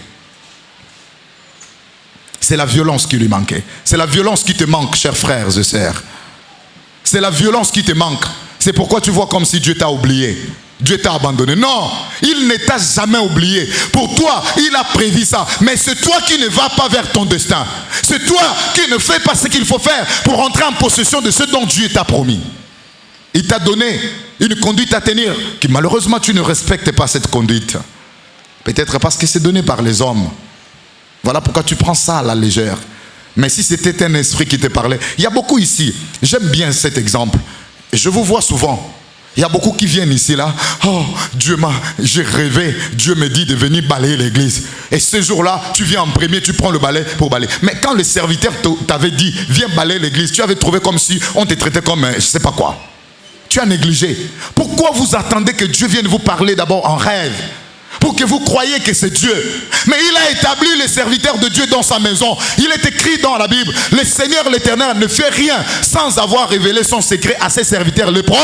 C'est la violence qui lui manquait. C'est la violence qui te manque, chers frères et sœurs. C'est la violence qui te manque. C'est pourquoi tu vois comme si Dieu t'a oublié. Dieu t'a abandonné. Non, il ne t'a jamais oublié. Pour toi, il a prévu ça. Mais c'est toi qui ne vas pas vers ton destin. C'est toi qui ne fais pas ce qu'il faut faire pour entrer en possession de ce dont Dieu t'a promis. Il t'a donné une conduite à tenir qui malheureusement tu ne respectes pas cette conduite. Peut-être parce que c'est donné par les hommes. Voilà pourquoi tu prends ça à la légère. Mais si c'était un esprit qui te parlait, il y a beaucoup ici, j'aime bien cet exemple, je vous vois souvent, il y a beaucoup qui viennent ici là, oh Dieu j'ai rêvé, Dieu me dit de venir balayer l'église. Et ce jour-là, tu viens en premier, tu prends le balai pour balayer. Mais quand le serviteur t'avait dit, viens balayer l'église, tu avais trouvé comme si on te traitait comme je ne sais pas quoi. Tu as négligé. Pourquoi vous attendez que Dieu vienne vous parler d'abord en rêve? Pour que vous croyiez que c'est Dieu. Mais il a établi les serviteurs de Dieu dans sa maison. Il est écrit dans la Bible, le Seigneur l'Éternel ne fait rien sans avoir révélé son secret à ses serviteurs lépreux.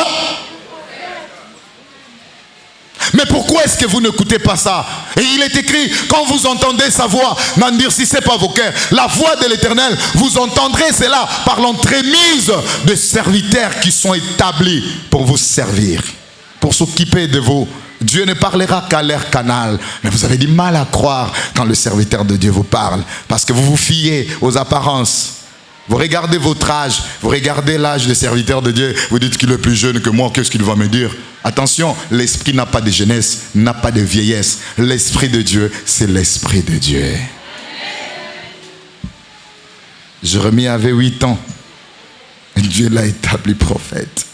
Mais pourquoi est-ce que vous n'écoutez pas ça? Et il est écrit, quand vous entendez sa voix, n'endurcissez pas vos cœurs. La voix de l'Éternel, vous entendrez cela par l'entremise de serviteurs qui sont établis pour vous servir, pour s'occuper de vous. Dieu ne parlera qu'à leur canal. Mais vous avez du mal à croire quand le serviteur de Dieu vous parle. Parce que vous vous fiez aux apparences. Vous regardez votre âge. Vous regardez l'âge des serviteurs de Dieu. Vous dites qu'il est plus jeune que moi. Qu'est-ce qu'il va me dire? Attention, l'esprit n'a pas de jeunesse, n'a pas de vieillesse. L'esprit de Dieu, c'est l'esprit de Dieu. Jérémie avait 8 ans. Dieu l'a établi prophète.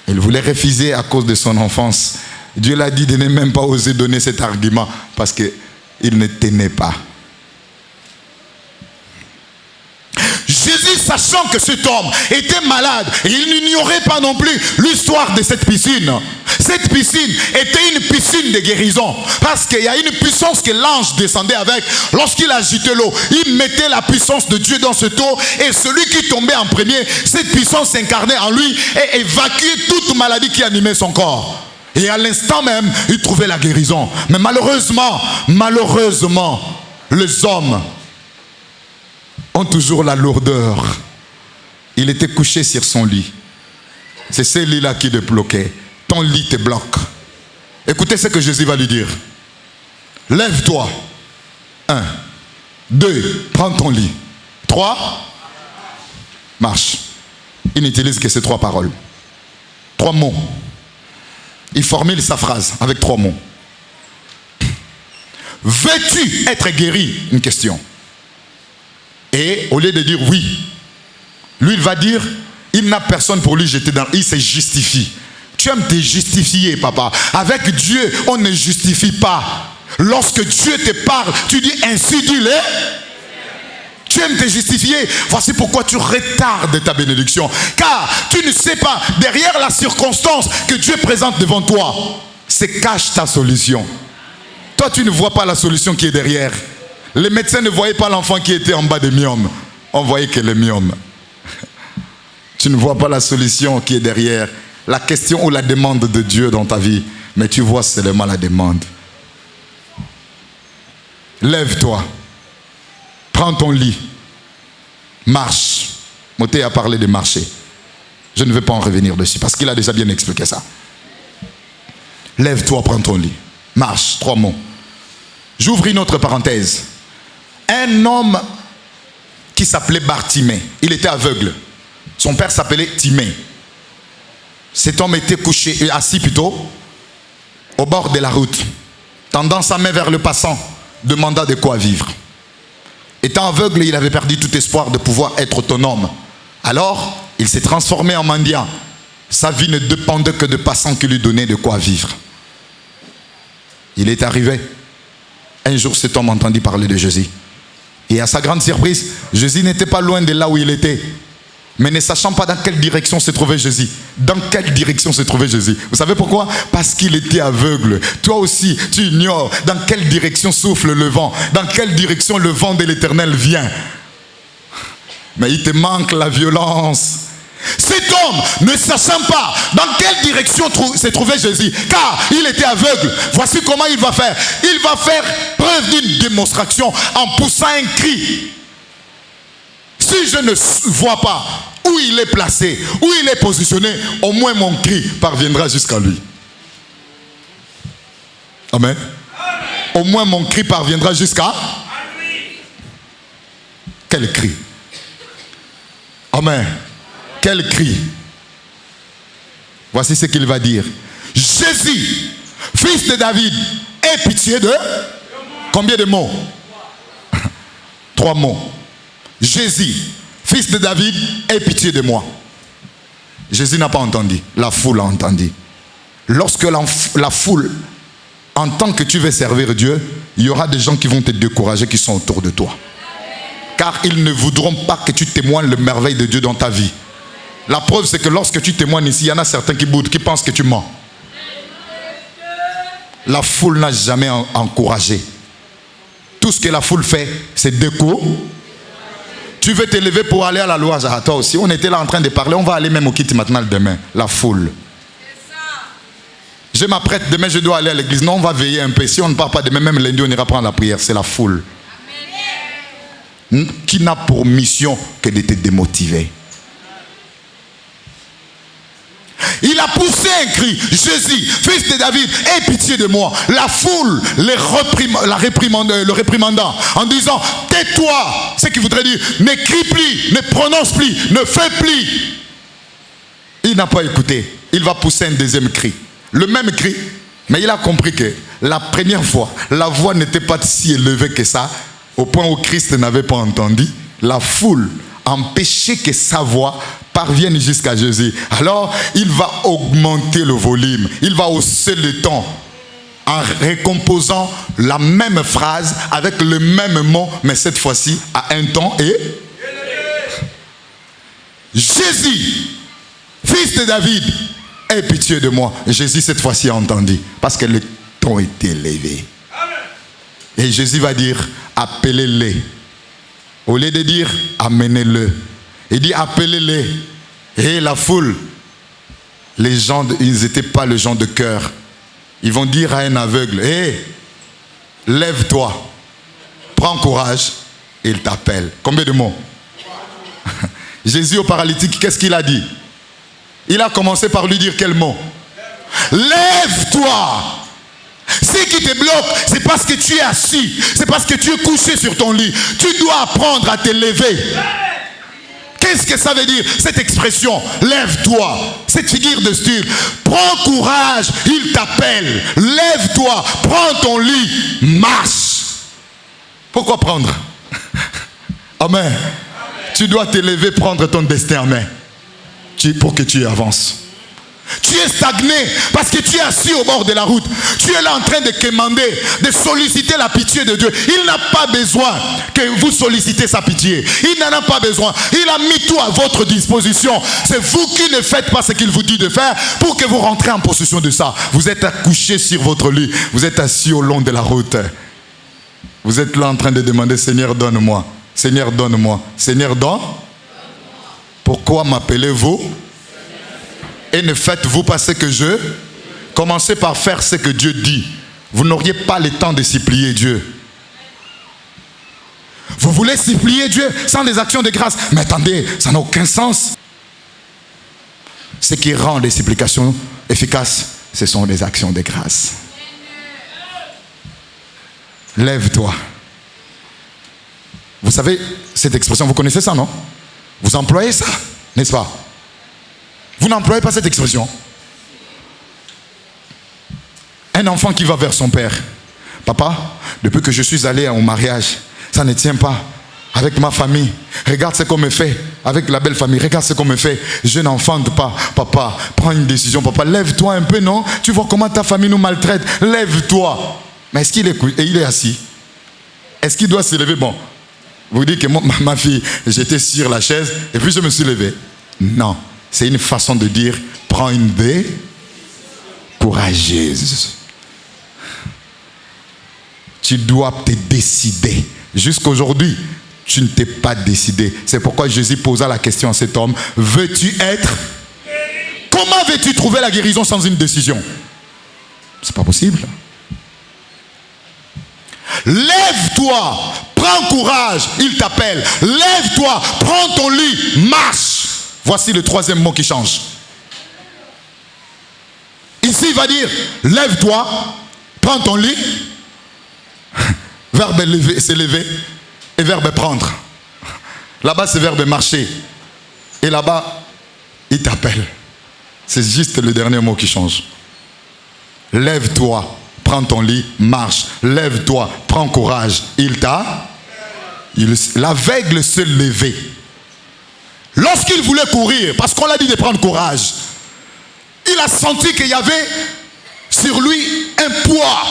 Il voulait refuser à cause de son enfance. Dieu l'a dit de ne même pas oser donner cet argument parce qu'il ne tenait pas. Jésus, sachant que cet homme était malade, et il n'ignorait pas non plus l'histoire de cette piscine. Cette piscine était une piscine de guérison. Parce qu'il y a une puissance que l'ange descendait avec. Lorsqu'il agitait l'eau, il mettait la puissance de Dieu dans cette eau. Et celui qui tombait en premier, cette puissance s'incarnait en lui et évacuait toute maladie qui animait son corps. Et à l'instant même, il trouvait la guérison. Mais malheureusement, les hommes ont toujours la lourdeur. Il était couché sur son lit. C'est ce lit-là qui te bloquait. Ton lit te bloque. Écoutez ce que Jésus va lui dire. Lève-toi. 1, 2, prends ton lit. 3, marche. Il n'utilise que ces 3 paroles. 3 mots. Il formule sa phrase avec 3 mots. Veux-tu être guéri? Une question. Et au lieu de dire oui, lui il va dire, il n'a personne pour lui jeter dans. Il se justifie. tu aimes te justifier, papa. Avec Dieu, on ne justifie pas. Lorsque Dieu te parle, tu dis ainsi dit-le. Tu aimes te justifier. Voici pourquoi tu retardes ta bénédiction. Car tu ne sais pas, derrière la circonstance que Dieu présente devant toi, se cache ta solution. Toi, tu ne vois pas la solution qui est derrière. Les médecins ne voyaient pas l'enfant qui était en bas des myomes. On voyait que les myomes. Tu ne vois pas la solution qui est derrière. La question ou la demande de Dieu dans ta vie. Mais tu vois seulement la demande. Lève-toi. Prends ton lit. Marche. Moté a parlé de marcher. Je ne vais pas en revenir dessus parce qu'il a déjà bien expliqué ça. Lève-toi, prends ton lit. Marche. 3 mots. J'ouvre une autre parenthèse. Un homme qui s'appelait Bartimée. Il était aveugle. Son père s'appelait Timée. Cet homme était couché, assis plutôt, au bord de la route, tendant sa main vers le passant, demandant de quoi vivre. Étant aveugle, il avait perdu tout espoir de pouvoir être autonome. Alors, il s'est transformé en mendiant. Sa vie ne dépendait que de passants qui lui donnaient de quoi vivre. Il est arrivé. Un jour, cet homme entendit parler de Jésus. Et à sa grande surprise, Jésus n'était pas loin de là où il était. Mais ne sachant pas dans quelle direction se trouvait Jésus. Dans quelle direction se trouvait Jésus? Vous savez pourquoi? Parce qu'il était aveugle. Toi aussi, tu ignores dans quelle direction souffle le vent. Dans quelle direction le vent de l'Éternel vient. Mais il te manque la violence. Cet homme, ne sachant pas dans quelle direction se trouvait Jésus, car il était aveugle, voici comment il va faire. Il va faire preuve d'une démonstration en poussant un cri. Si je ne vois pas où il est placé, où il est positionné, au moins mon cri parviendra jusqu'à lui. Amen. Au moins mon cri parviendra jusqu'à lui. Quel cri? Amen. Quel cri? Voici ce qu'il va dire. Jésus, fils de David, aie pitié de... Combien de mots? 3 mots. Jésus, fils de David, aie pitié de moi. Jésus n'a pas entendu. La foule a entendu. Lorsque la foule entend que tu veux servir Dieu, il y aura des gens qui vont te décourager, qui sont autour de toi. Car ils ne voudront pas que tu témoignes le merveille de Dieu dans ta vie. La preuve, c'est que lorsque tu témoignes ici, il y en a certains qui boudent, qui pensent que tu mens. La foule n'a jamais encouragé. Tout ce que la foule fait, c'est décourager. Tu veux t'élever pour aller à la louange. Ah, toi aussi, on était là en train de parler. On va aller même au kit maintenant demain. La foule. Je m'apprête, demain je dois aller à l'église. Non, on va veiller un peu. Si on ne part pas demain, même lundi, on ira prendre la prière. C'est la foule. Qui n'a pour mission que de te démotiver. Il a poussé un cri. Jésus, fils de David, aie pitié de moi. La foule le réprimandant en disant, tais-toi. Ce qui voudrait dire, ne crie plus, ne prononce plus, ne fais plus. Il n'a pas écouté. Il va pousser un deuxième cri. Le même cri, mais il a compris que la première fois, la voix n'était pas si élevée que ça, au point où Christ n'avait pas entendu. La foule empêchait que sa voix parvienne jusqu'à Jésus. Alors, il va augmenter le volume. Il va hausser le ton en recomposant la même phrase avec le même mot, mais cette fois-ci à un ton et... Jésus, fils de David, aie pitié de moi. Jésus, cette fois-ci, a entendu. Parce que le ton était élevé. Et Jésus va dire, appelez-les. Au lieu de dire, amenez-le. Il dit, appelez-les. Et la foule, les gens, ils n'étaient pas le genre de cœur. Ils vont dire à un aveugle, hé, lève-toi, prends courage, et il t'appelle. Combien de mots? Jésus au paralytique, qu'est-ce qu'il a dit? Il a commencé par lui dire quel mot? Lève-toi. Ce qui te bloque, c'est parce que tu es assis, c'est parce que tu es couché sur ton lit. Tu dois apprendre à te lever. Qu'est-ce que ça veut dire, cette expression? Lève-toi, cette figure de style. Prends courage, il t'appelle. Lève-toi, prends ton lit, marche. Pourquoi prendre? Amen. Tu dois te lever, prendre ton destin en main pour que tu avances. Tu es stagné parce que tu es assis au bord de la route. Tu es là en train de quémander, de solliciter la pitié de Dieu. Il n'a pas besoin que vous sollicitez sa pitié. Il n'en a pas besoin. Il a mis tout à votre disposition. C'est vous qui ne faites pas ce qu'il vous dit de faire pour que vous rentrez en possession de ça. Vous êtes accouché sur votre lit. Vous êtes assis au long de la route. Vous êtes là en train de demander, Seigneur, donne-moi. Seigneur, donne-moi. Seigneur, donne. Pourquoi m'appelez-vous? Et ne faites-vous pas ce que je... Commencez par faire ce que Dieu dit. Vous n'auriez pas le temps de supplier Dieu. Vous voulez supplier Dieu sans des actions de grâce. Mais attendez, ça n'a aucun sens. Ce qui rend les supplications efficaces, ce sont des actions de grâce. Lève-toi. Vous savez, cette expression, vous connaissez ça, non? Vous employez ça, n'est-ce pas? Vous n'employez pas cette expression. Un enfant qui va vers son père. Papa, depuis que je suis allé au mariage, ça ne tient pas. Avec ma famille, regarde ce qu'on me fait. Avec la belle famille, regarde ce qu'on me fait. Je n'enfante pas. Papa, prends une décision. Papa, lève-toi un peu, non? Tu vois comment ta famille nous maltraite. Lève-toi. Mais est-ce qu'il est, et il est assis? Est-ce qu'il doit se lever? Bon, vous dites que ma fille, j'étais sur la chaise et puis je me suis levé. Non. C'est une façon de dire, prends une décision courageuse. Tu dois te décider. Jusqu'aujourd'hui, tu ne t'es pas décidé. C'est pourquoi Jésus posa la question à cet homme, veux-tu être? Comment veux-tu trouver la guérison sans une décision? C'est pas possible. Lève-toi, prends courage, il t'appelle. Lève-toi, prends ton lit, marche. Voici le troisième mot qui change. Ici, il va dire, lève-toi, prends ton lit. Verbe lever, c'est lever. Et verbe prendre. Là-bas, c'est verbe marcher. Et là-bas, il t'appelle. C'est juste le dernier mot qui change. Lève-toi, prends ton lit, marche. Lève-toi, prends courage. Il t'a... L'aveugle se levait. Lorsqu'il voulait courir, parce qu'on l'a dit de prendre courage, il a senti qu'il y avait sur lui un poids.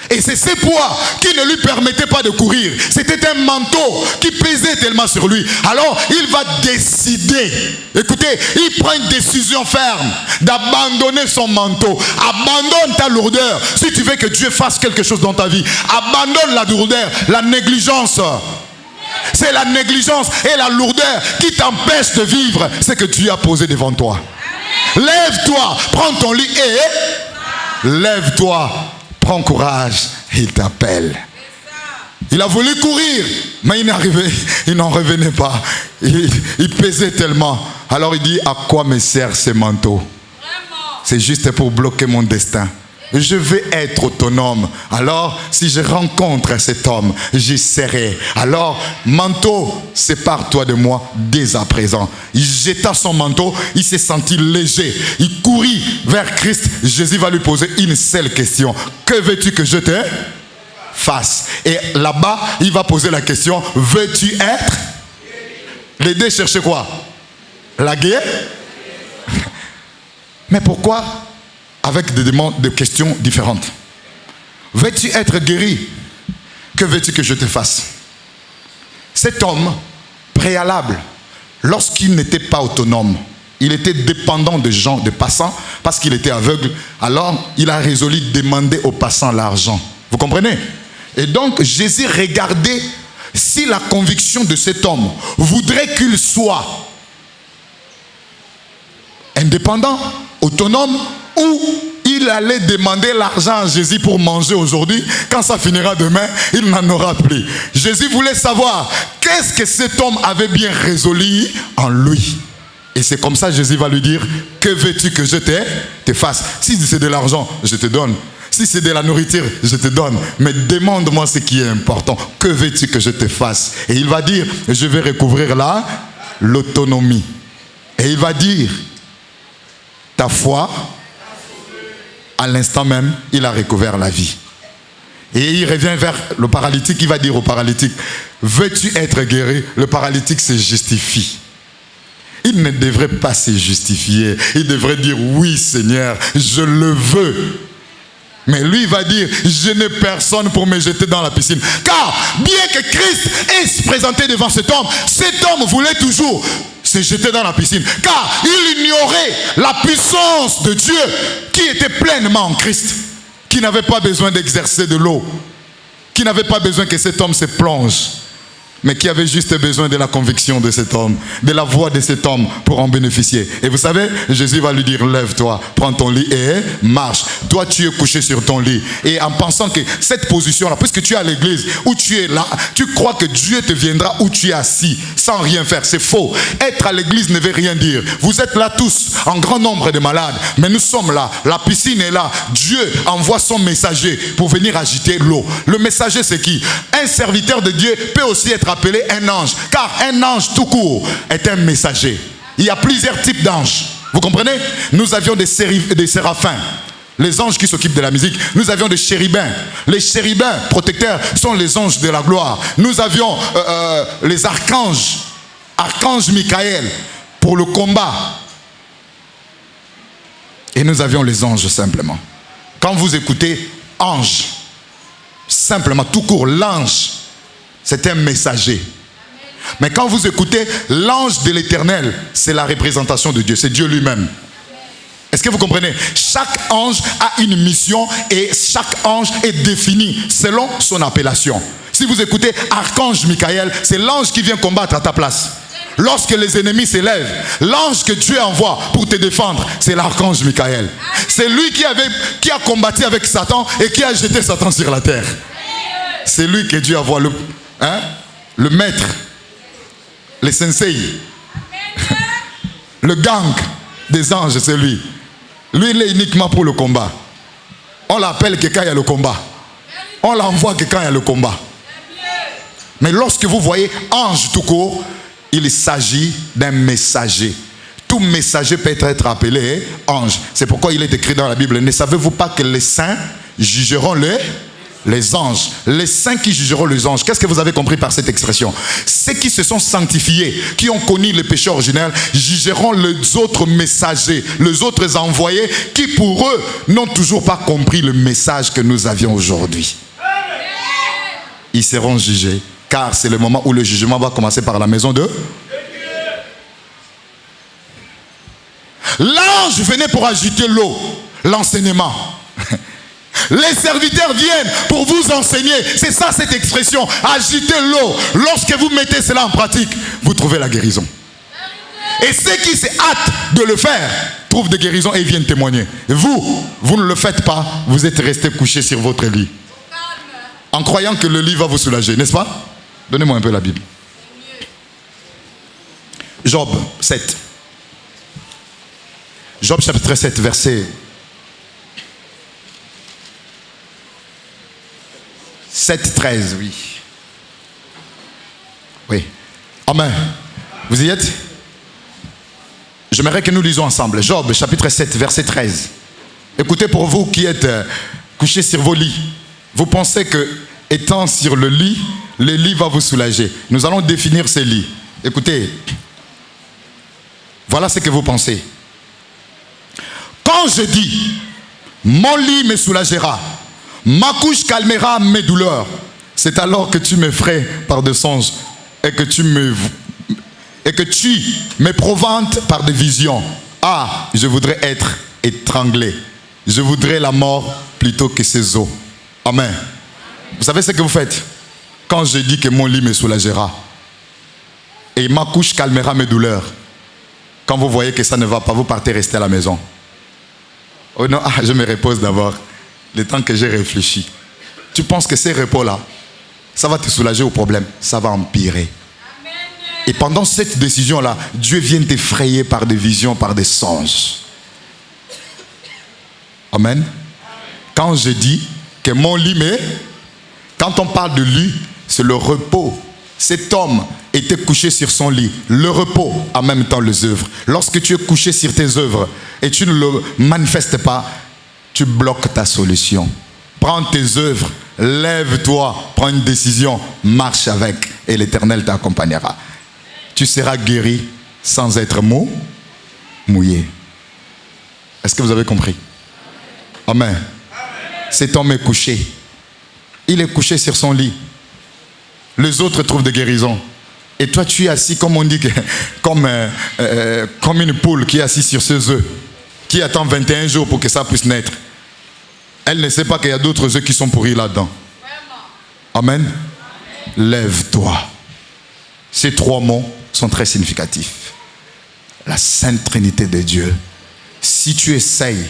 Et c'est ce poids qui ne lui permettait pas de courir. C'était un manteau qui pesait tellement sur lui. Alors, il va décider. Écoutez, il prend une décision ferme d'abandonner son manteau. Abandonne ta lourdeur. Si tu veux que Dieu fasse quelque chose dans ta vie, abandonne la lourdeur, la négligence. C'est la négligence et la lourdeur qui t'empêchent de vivre ce que Dieu a posé devant toi. Lève-toi, prends ton lit et lève-toi, prends courage, il t'appelle. Il a voulu courir, mais il n'en revenait pas. Il pesait tellement. Alors il dit, à quoi me sert ce manteau? C'est juste pour bloquer mon destin. Je vais être autonome. Alors, si je rencontre cet homme, j'y serai. Alors, manteau, sépare-toi de moi dès à présent. Il jeta son manteau, il s'est senti léger. Il courut vers Christ. Jésus va lui poser une seule question. Que veux-tu que je te fasse? Et là-bas, il va poser la question, veux-tu être? Les deux cherchaient quoi? La guerre? Mais pourquoi? Avec des demandes, des questions différentes. Veux-tu être guéri? Que veux-tu que je te fasse? Cet homme, préalable, lorsqu'il n'était pas autonome, il était dépendant de gens, de passants, parce qu'il était aveugle, alors il a résolu de demander aux passants l'argent. Vous comprenez? Et donc Jésus regardait si la conviction de cet homme voudrait qu'il soit indépendant, autonome, ou il allait demander l'argent à Jésus pour manger aujourd'hui. Quand ça finira demain, il n'en aura plus. Jésus voulait savoir qu'est-ce que cet homme avait bien résolu en lui. Et c'est comme ça Jésus va lui dire, que veux-tu que je te fasse? Si c'est de l'argent, je te donne. Si c'est de la nourriture, je te donne. Mais demande-moi ce qui est important. Que veux-tu que je te fasse? Et il va dire, je vais recouvrir l'autonomie. Et il va dire, ta foi, à l'instant même, il a recouvert la vie. Et il revient vers le paralytique, il va dire au paralytique, veux-tu être guéri? Le paralytique se justifie. il ne devrait pas se justifier. Il devrait dire oui Seigneur, je le veux. Mais lui il va dire, je n'ai personne pour me jeter dans la piscine. Car bien que Christ ait se présenté devant cet homme voulait toujours se jeter dans la piscine. Car il ignorait la puissance de Dieu qui était pleinement en Christ, qui n'avait pas besoin d'exercer de l'eau, qui n'avait pas besoin que cet homme se plonge, mais qui avait juste besoin de la conviction de cet homme, de la voix de cet homme pour en bénéficier. Et vous savez, Jésus va lui dire, lève-toi, prends ton lit et marche. Toi, tu es couché sur ton lit. Et en pensant que cette position-là, puisque tu es à l'église, où tu es là, tu crois que Dieu te viendra où tu es assis, sans rien faire. C'est faux. Être à l'église ne veut rien dire. Vous êtes là tous, en grand nombre de malades, mais nous sommes là. La piscine est là. Dieu envoie son messager pour venir agiter l'eau. Le messager, c'est qui? Un serviteur de Dieu peut aussi être appelé un ange, car un ange tout court est un messager. Il y a plusieurs types d'anges, vous comprenez? Nous avions des séraphins, les anges qui s'occupent de la musique. Nous avions des chérubins. Les chérubins protecteurs sont les anges de la gloire. Nous avions les archanges, archange Michael pour le combat, et nous avions les anges simplement. Quand vous écoutez ange, simplement tout court, l'ange c'est un messager. Mais quand vous écoutez l'ange de l'Éternel, c'est la représentation de Dieu, c'est Dieu lui-même. Est-ce que vous comprenez? Chaque ange a une mission et chaque ange est défini selon son appellation. Si vous écoutez archange Michael, c'est l'ange qui vient combattre à ta place. Lorsque les ennemis s'élèvent, l'ange que Dieu envoie pour te défendre, c'est l'archange Michael. C'est lui qui a combattu avec Satan et qui a jeté Satan sur la terre. C'est lui que Dieu envoie, le maître, le sensei, le gang des anges, c'est lui. Lui, il est uniquement pour le combat. On l'appelle que quand il y a le combat. On l'envoie que quand il y a le combat. Mais lorsque vous voyez ange tout court, il s'agit d'un messager. Tout messager peut être appelé ange. C'est pourquoi il est écrit dans la Bible, ne savez-vous pas que les saints jugeront les anges? Les saints qui jugeront les anges. Qu'est-ce que vous avez compris par cette expression? Ceux qui se sont sanctifiés, qui ont connu le péché originel, jugeront les autres messagers, les autres envoyés, qui pour eux n'ont toujours pas compris le message que nous avions aujourd'hui. Ils seront jugés, car c'est le moment où le jugement va commencer par la maison de Dieu. L'ange venait pour agiter l'eau, l'enseignement. Les serviteurs viennent pour vous enseigner. C'est ça cette expression, agiter l'eau. Lorsque vous mettez cela en pratique, vous trouvez la guérison. Et ceux qui se hâtent de le faire trouvent des guérisons et viennent témoigner. Vous ne le faites pas, vous êtes resté couché sur votre lit, en croyant que le lit va vous soulager, n'est-ce pas? Donnez-moi un peu la Bible. Job 7. Job chapitre 7, verset 7-13, oui. Oui. Amen. Vous y êtes? J'aimerais que nous lisons ensemble. Job, chapitre 7, verset 13. Écoutez, pour vous qui êtes couchés sur vos lits, vous pensez que, étant sur le lit va vous soulager. Nous allons définir ces lits. Écoutez, voilà ce que vous pensez. Quand je dis, mon lit me soulagera, ma couche calmera mes douleurs, c'est alors que tu m'effraies par des songes et que tu m'éprouvantes par des visions. Ah, je voudrais être étranglé. Je voudrais la mort plutôt que ces os. Amen. Vous savez ce que vous faites? Quand je dis que mon lit me soulagera et ma couche calmera mes douleurs, quand vous voyez que ça ne va pas, vous partez rester à la maison. Oh non, je me repose d'abord. Le temps que j'ai réfléchi. Tu penses que ces repos-là, ça va te soulager au problème? Ça va empirer. Amen. Et pendant cette décision-là, Dieu vient t'effrayer par des visions, par des songes. Amen. Quand je dis que mon lit quand on parle de lit, c'est le repos. Cet homme était couché sur son lit. Le repos, en même temps les œuvres. Lorsque tu es couché sur tes œuvres et tu ne le manifestes pas, tu bloques ta solution. Prends tes œuvres, lève-toi, prends une décision, marche avec et l'Éternel t'accompagnera. Tu seras guéri sans être mouillé. Est-ce que vous avez compris? Amen. Cet homme est couché. Il est couché sur son lit. Les autres trouvent des guérisons. Et toi, tu es assis, comme on dit, comme une poule qui est assise sur ses œufs, qui attend 21 jours pour que ça puisse naître. Elle ne sait pas qu'il y a d'autres œufs qui sont pourris là-dedans. Amen. Lève-toi. Ces 3 mots sont très significatifs. La Sainte Trinité de Dieu. Si tu essayes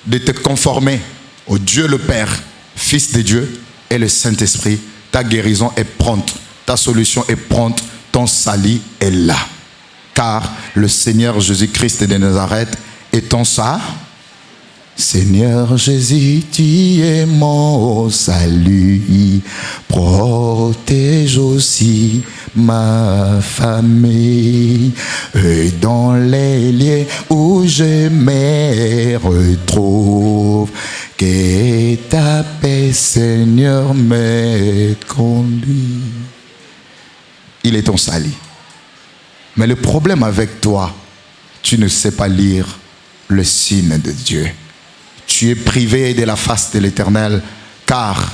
de te conformer au Dieu le Père, Fils de Dieu et le Saint-Esprit, ta guérison est prompte, ta solution est prompte, ton salut est là. Car le Seigneur Jésus-Christ de Nazareth est ton salut. Seigneur Jésus, tu es mon salut, protège aussi ma famille, et dans les lieux où je me retrouve, que ta paix, Seigneur, me conduit. Il est ton salut. Mais le problème avec toi, tu ne sais pas lire le signe de Dieu. Tu es privé de la face de l'Éternel, car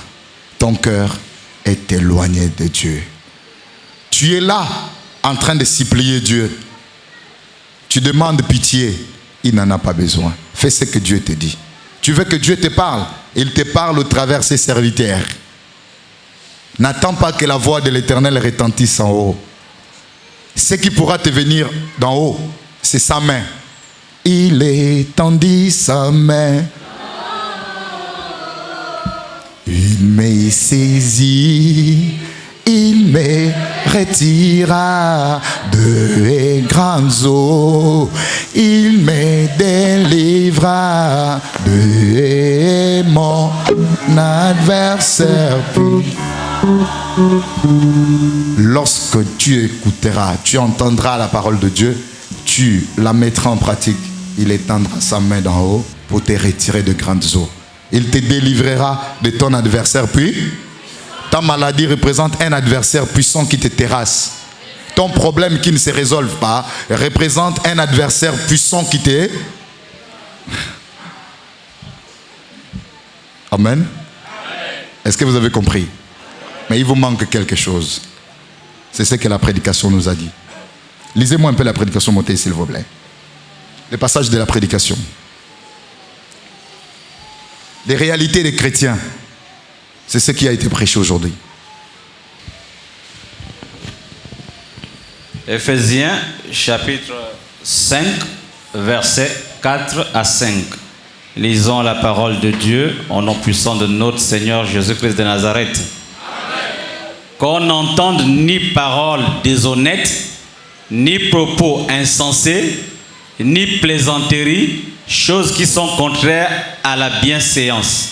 ton cœur est éloigné de Dieu. Tu es là, en train de supplier Dieu. Tu demandes pitié, il n'en a pas besoin. Fais ce que Dieu te dit. Tu veux que Dieu te parle, il te parle au travers de ses serviteurs. N'attends pas que la voix de l'Éternel retentisse en haut. Ce qui pourra te venir d'en haut, c'est sa main. Il étendit sa main. Il me saisit, il me retira de grandes eaux, il me délivra de mon adversaire. Lorsque tu écouteras, tu entendras la parole de Dieu, tu la mettras en pratique. Il étendra sa main d'en haut pour te retirer de grandes eaux. Il te délivrera de ton adversaire. Puis, ta maladie représente un adversaire puissant qui te terrasse. Ton problème qui ne se résolve pas représente un adversaire puissant qui te... Amen. Est-ce que vous avez compris? Mais il vous manque quelque chose. C'est ce que la prédication nous a dit. Lisez-moi un peu la prédication, montée, s'il vous plaît. Le passage de la prédication. Les réalités des chrétiens. C'est ce qui a été prêché aujourd'hui. Éphésiens chapitre 5, versets 4 à 5. Lisons la parole de Dieu au nom puissant de notre Seigneur Jésus-Christ de Nazareth. Amen. Qu'on n'entende ni paroles déshonnêtes, ni propos insensés, ni plaisanteries, choses qui sont contraires à la bienséance.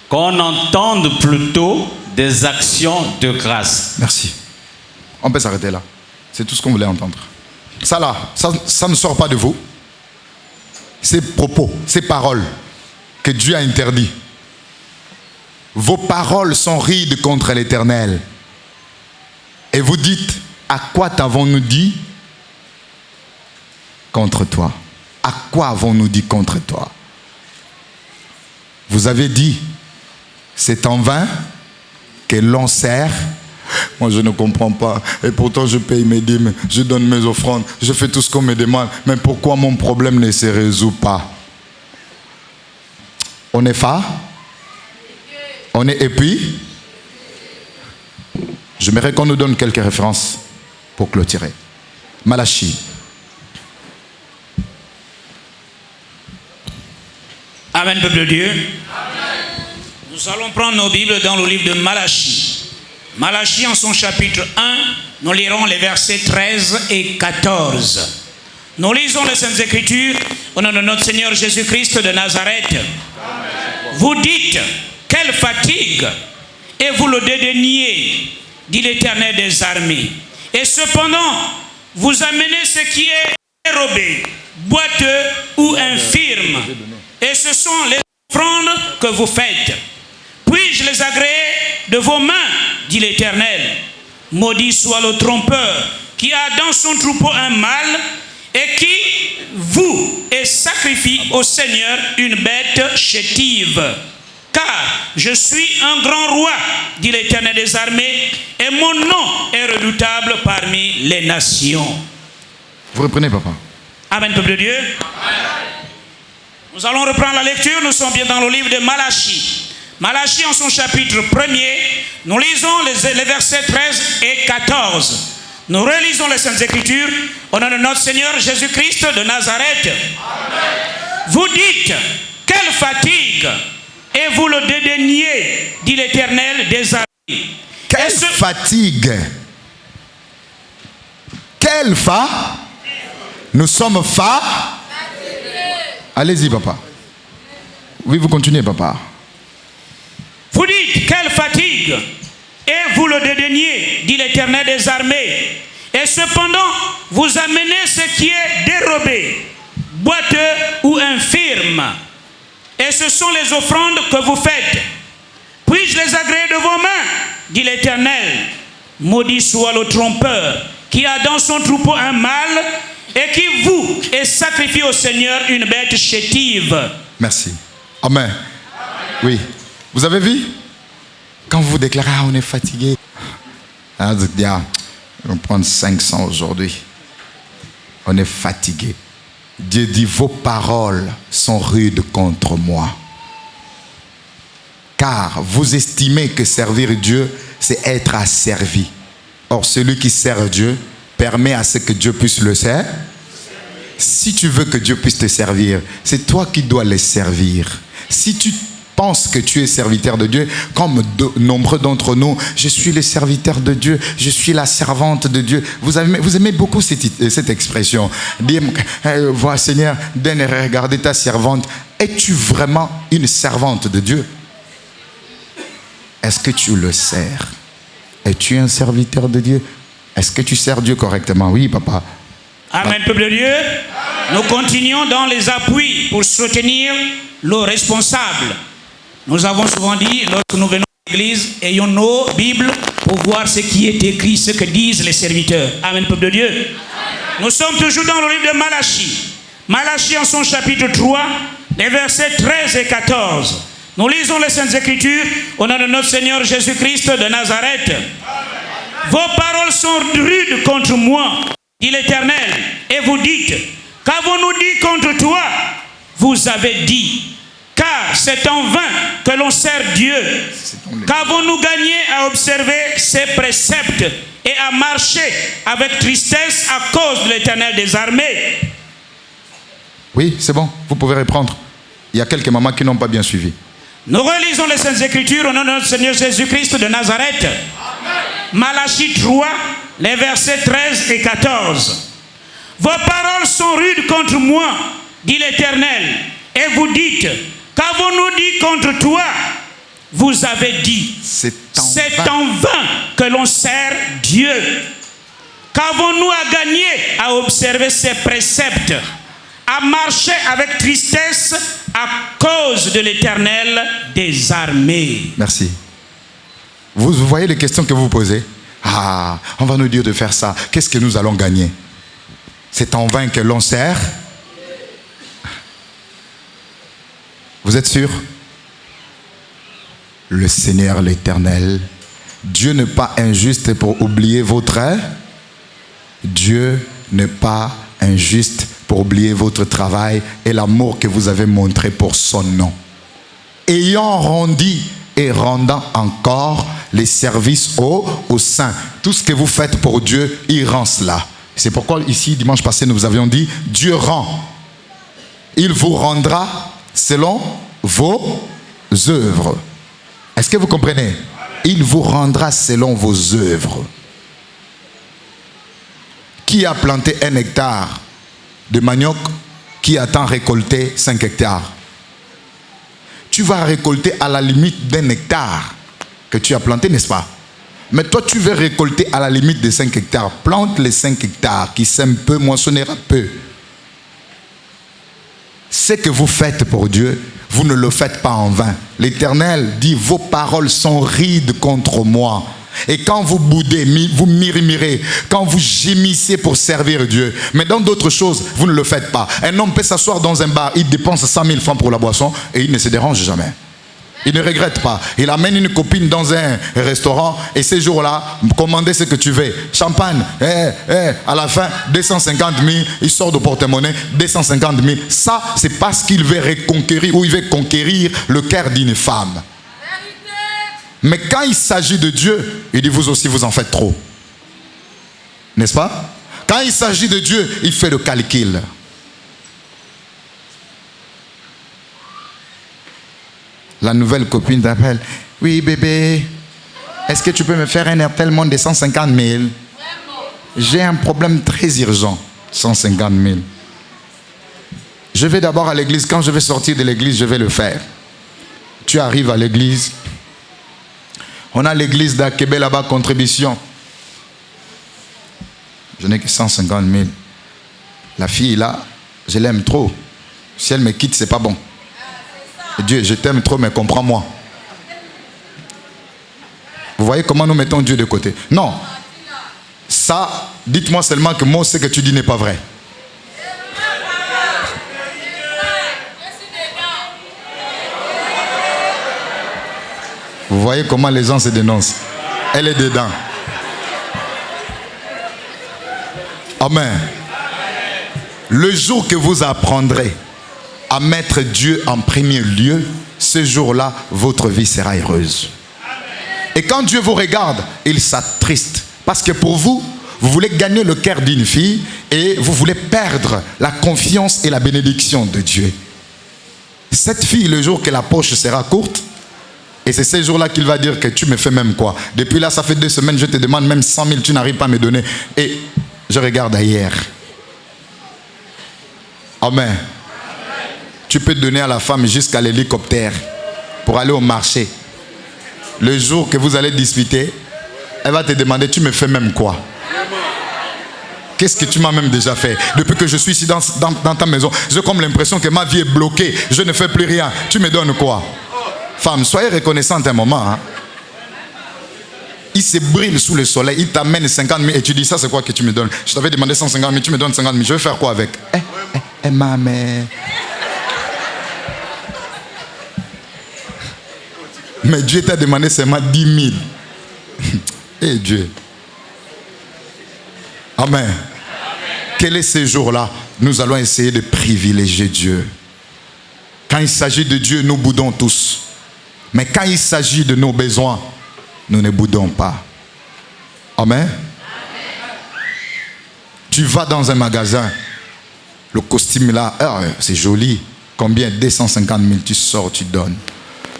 Qu'on entende plutôt des actions de grâce. Merci. On peut s'arrêter là. C'est tout ce qu'on voulait entendre. Ça là, ça ne sort pas de vous. Ces propos, ces paroles que Dieu a interdits. Vos paroles sont rides contre l'Éternel. Et vous dites, à quoi t'avons-nous dit contre toi? À quoi avons-nous dit contre toi? Vous avez dit, c'est en vain que l'on sert. Moi je ne comprends pas. Et pourtant je paye mes dîmes, je donne mes offrandes, je fais tout ce qu'on me demande. Mais pourquoi mon problème ne se résout pas? On est phare? On est épuis? J'aimerais qu'on nous donne quelques références pour clôturer. Malachie. Amen, peuple de Dieu. Amen. Nous allons prendre nos Bibles dans le livre de Malachie. Malachie en son chapitre 1, nous lirons les versets 13 et 14. Nous lisons les Saintes Écritures au nom de notre Seigneur Jésus-Christ de Nazareth. Amen. Vous dites, quelle fatigue, et vous le dédaignez, dit l'Éternel des armées. Et cependant, vous amenez ce qui est dérobé, boiteux ou infirme. Et ce sont les offrandes que vous faites. Puis-je les agréer de vos mains, dit l'Éternel. Maudit soit le trompeur qui a dans son troupeau un mâle et qui voue et sacrifie au Seigneur une bête chétive. Car je suis un grand roi, dit l'Éternel des armées, et mon nom est redoutable parmi les nations. Vous reprenez, papa? Amen, peuple de Dieu. Nous allons reprendre la lecture. Nous sommes bien dans le livre de Malachie. Malachie en son chapitre 1er, nous lisons les versets 13 et 14. Nous relisons les Saintes Écritures au nom de notre Seigneur Jésus-Christ de Nazareth. Amen. Vous dites, quelle fatigue, et vous le dédaignez, dit l'Éternel des armées. Quelle fatigue! Quelle Nous sommes Allez-y, papa. Oui, vous continuez, papa. Vous dites, quelle fatigue, et vous le dédaignez, dit l'Éternel des armées. Et cependant, vous amenez ce qui est dérobé, boiteux ou infirme. Et ce sont les offrandes que vous faites. Puis-je les agréer de vos mains, dit l'Éternel. Maudit soit le trompeur, qui a dans son troupeau un mâle, et qui voue et sacrifie au Seigneur une bête chétive. Merci. Amen. Oui. Vous avez vu? Quand vous déclarez, on est fatigué. On va prendre 500 aujourd'hui. On est fatigué. Dieu dit, vos paroles sont rudes contre moi. Car vous estimez que servir Dieu, c'est être asservi. Or, celui qui sert Dieu permet à ce que Dieu puisse le servir. Si tu veux que Dieu puisse te servir, c'est toi qui dois le servir. Si tu penses que tu es serviteur de Dieu, comme nombreux d'entre nous, je suis le serviteur de Dieu, je suis la servante de Dieu. Vous aimez beaucoup cette expression. Dire, vois Seigneur, donne et regarde ta servante. Es-tu vraiment une servante de Dieu? Est-ce que tu le sers? Es-tu un serviteur de Dieu? Est-ce que tu sers Dieu correctement? Oui, papa. Amen, peuple de Dieu. Nous continuons dans les appuis pour soutenir nos responsables. Nous avons souvent dit, lorsque nous venons à l'église, ayons nos Bibles pour voir ce qui est écrit, ce que disent les serviteurs. Amen, peuple de Dieu. Nous sommes toujours dans le livre de Malachie. Malachie en son chapitre 3, les versets 13 et 14. Nous lisons les Saintes Écritures au nom de notre Seigneur Jésus-Christ de Nazareth. Vos paroles sont rudes contre moi, dit l'Éternel, et vous dites, qu'avons-nous dit contre toi? Vous avez dit, car c'est en vain que l'on sert Dieu. Qu'avons-nous gagné à observer ses préceptes et à marcher avec tristesse à cause de l'Éternel des armées? Oui, c'est bon, vous pouvez reprendre. Il y a quelques mamans qui n'ont pas bien suivi. Nous relisons les Saintes Écritures au nom de notre Seigneur Jésus-Christ de Nazareth. Malachie 3, les versets 13 et 14. Vos paroles sont rudes contre moi, dit l'Éternel, et vous dites, qu'avons-nous dit contre toi? Vous avez dit, c'est en vain que l'on sert Dieu. Qu'avons-nous à gagner à observer ses préceptes, à marcher avec tristesse à cause de l'Éternel des armées? Merci. Vous voyez les questions que vous posez? Ah, on va nous dire de faire ça. Qu'est-ce que nous allons gagner? C'est en vain que l'on sert. Vous êtes sûr? Le Seigneur l'Éternel, Dieu n'est pas injuste pour oublier votre... Dieu n'est pas injuste pour oublier votre travail et l'amour que vous avez montré pour son nom. Ayant rendu et rendant encore les services aux saints. Tout ce que vous faites pour Dieu, il rend cela. C'est pourquoi ici, dimanche passé, nous avions dit, Dieu rend. Il vous rendra selon vos œuvres. Est-ce que vous comprenez? Il vous rendra selon vos œuvres. Qui a planté 1 hectare de manioc qui attend récolter 5 hectares? Tu vas récolter à la limite d'1 hectare que tu as planté, n'est-ce pas? Mais toi, tu veux récolter à la limite de 5 hectares. Plante les 5 hectares qui sèment peu, moissonnera peu. Ce que vous faites pour Dieu, vous ne le faites pas en vain. L'Éternel dit, vos paroles sont rudes contre moi. Et quand vous boudez, vous murmurez, quand vous gémissez pour servir Dieu, mais dans d'autres choses, vous ne le faites pas. Un homme peut s'asseoir dans un bar, il dépense 100 000 francs pour la boisson et il ne se dérange jamais. Il ne regrette pas. Il amène une copine dans un restaurant et ces jours-là, commandez ce que tu veux. Champagne, à la fin, 250 000, il sort de porte-monnaie, 250 000. Ça, c'est parce qu'il veut reconquérir ou il veut conquérir le cœur d'une femme. Mais quand il s'agit de Dieu, il dit vous aussi vous en faites trop. N'est-ce pas? Quand il s'agit de Dieu, il fait le calcul. La nouvelle copine t'appelle. Oui bébé, est-ce que tu peux me faire un RTL de 150 000? J'ai un problème très urgent. 150 000. Je vais d'abord à l'église. Quand je vais sortir de l'église, je vais le faire. Tu arrives à l'église. On a l'église d'Akébé là-bas, contribution. Je n'ai que 150 000. La fille là, je l'aime trop. Si elle me quitte, c'est pas bon. Dieu, je t'aime trop, mais comprends-moi. Vous voyez comment nous mettons Dieu de côté? Non. Ça, dites-moi seulement que moi, ce que tu dis n'est pas vrai. Vous voyez comment les gens se dénoncent. Elle est dedans. Amen. Le jour que vous apprendrez à mettre Dieu en premier lieu, ce jour-là, votre vie sera heureuse. Et quand Dieu vous regarde, il s'attriste. Parce que pour vous, vous voulez gagner le cœur d'une fille et vous voulez perdre la confiance et la bénédiction de Dieu. Cette fille, le jour que la poche sera courte, et c'est ce jour-là qu'il va dire que tu me fais même quoi. Depuis là, ça fait 2 semaines, je te demande même 100 000, tu n'arrives pas à me donner. Et je regarde ailleurs. Amen. Tu peux donner à la femme jusqu'à l'hélicoptère pour aller au marché. Le jour que vous allez discuter, elle va te demander, tu me fais même quoi? Qu'est-ce que tu m'as même déjà fait? Depuis que je suis ici dans ta maison, j'ai comme l'impression que ma vie est bloquée. Je ne fais plus rien. Tu me donnes quoi? Femme, soyez reconnaissante un moment. Hein? Il se brille sous le soleil, il t'amène 50 000 et tu dis, ça c'est quoi que tu me donnes? Je t'avais demandé 150 000, tu me donnes 50 000. Je vais faire quoi avec? Ma mère. Mais Dieu t'a demandé seulement 10 000. Et Dieu. Amen. Quel est ce jour-là? Nous allons essayer de privilégier Dieu. Quand il s'agit de Dieu, nous boudons tous. Mais quand il s'agit de nos besoins, nous ne boudons pas. Amen. Tu vas dans un magasin, le costume là, c'est joli. Combien? 250 000, tu sors, tu donnes.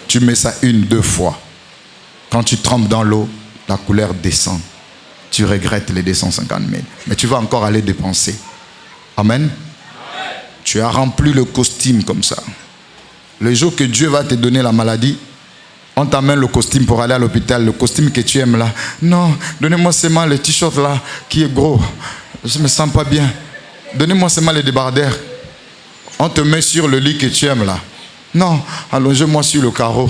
Tu mets ça 1, 2 fois. Quand tu trempes dans l'eau, la couleur descend. Tu regrettes les 250 000. Mais tu vas encore aller dépenser. Amen. Tu as rempli le costume comme ça. Le jour que Dieu va te donner la maladie, on t'amène le costume pour aller à l'hôpital. Le costume que tu aimes là. Non, donnez-moi seulement le t-shirt là qui est gros. Je ne me sens pas bien. Donnez-moi seulement les débardeurs. On te met sur le lit que tu aimes là. Non, allongez-moi sur le carreau.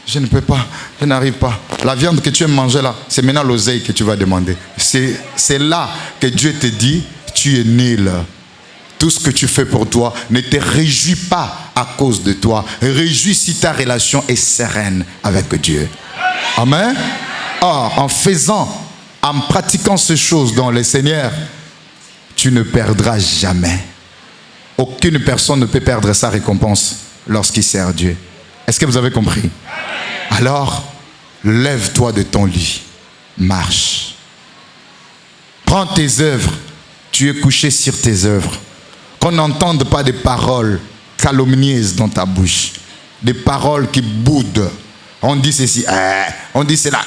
Je ne peux pas, je n'arrive pas. La viande que tu aimes manger là, c'est maintenant l'oseille que tu vas demander. C'est là que Dieu te dit, tu es nul. Tout ce que tu fais pour toi, ne te réjouis pas à cause de toi. Réjouis si ta relation est sereine avec Dieu. Amen. Or, en pratiquant ces choses dans le Seigneur, tu ne perdras jamais. Aucune personne ne peut perdre sa récompense lorsqu'il sert Dieu. Est-ce que vous avez compris? Alors, lève-toi de ton lit. Marche. Prends tes œuvres. Tu es couché sur tes œuvres. Qu'on n'entende pas des paroles calomnieuses dans ta bouche. Des paroles qui boudent. On dit ceci, on dit cela,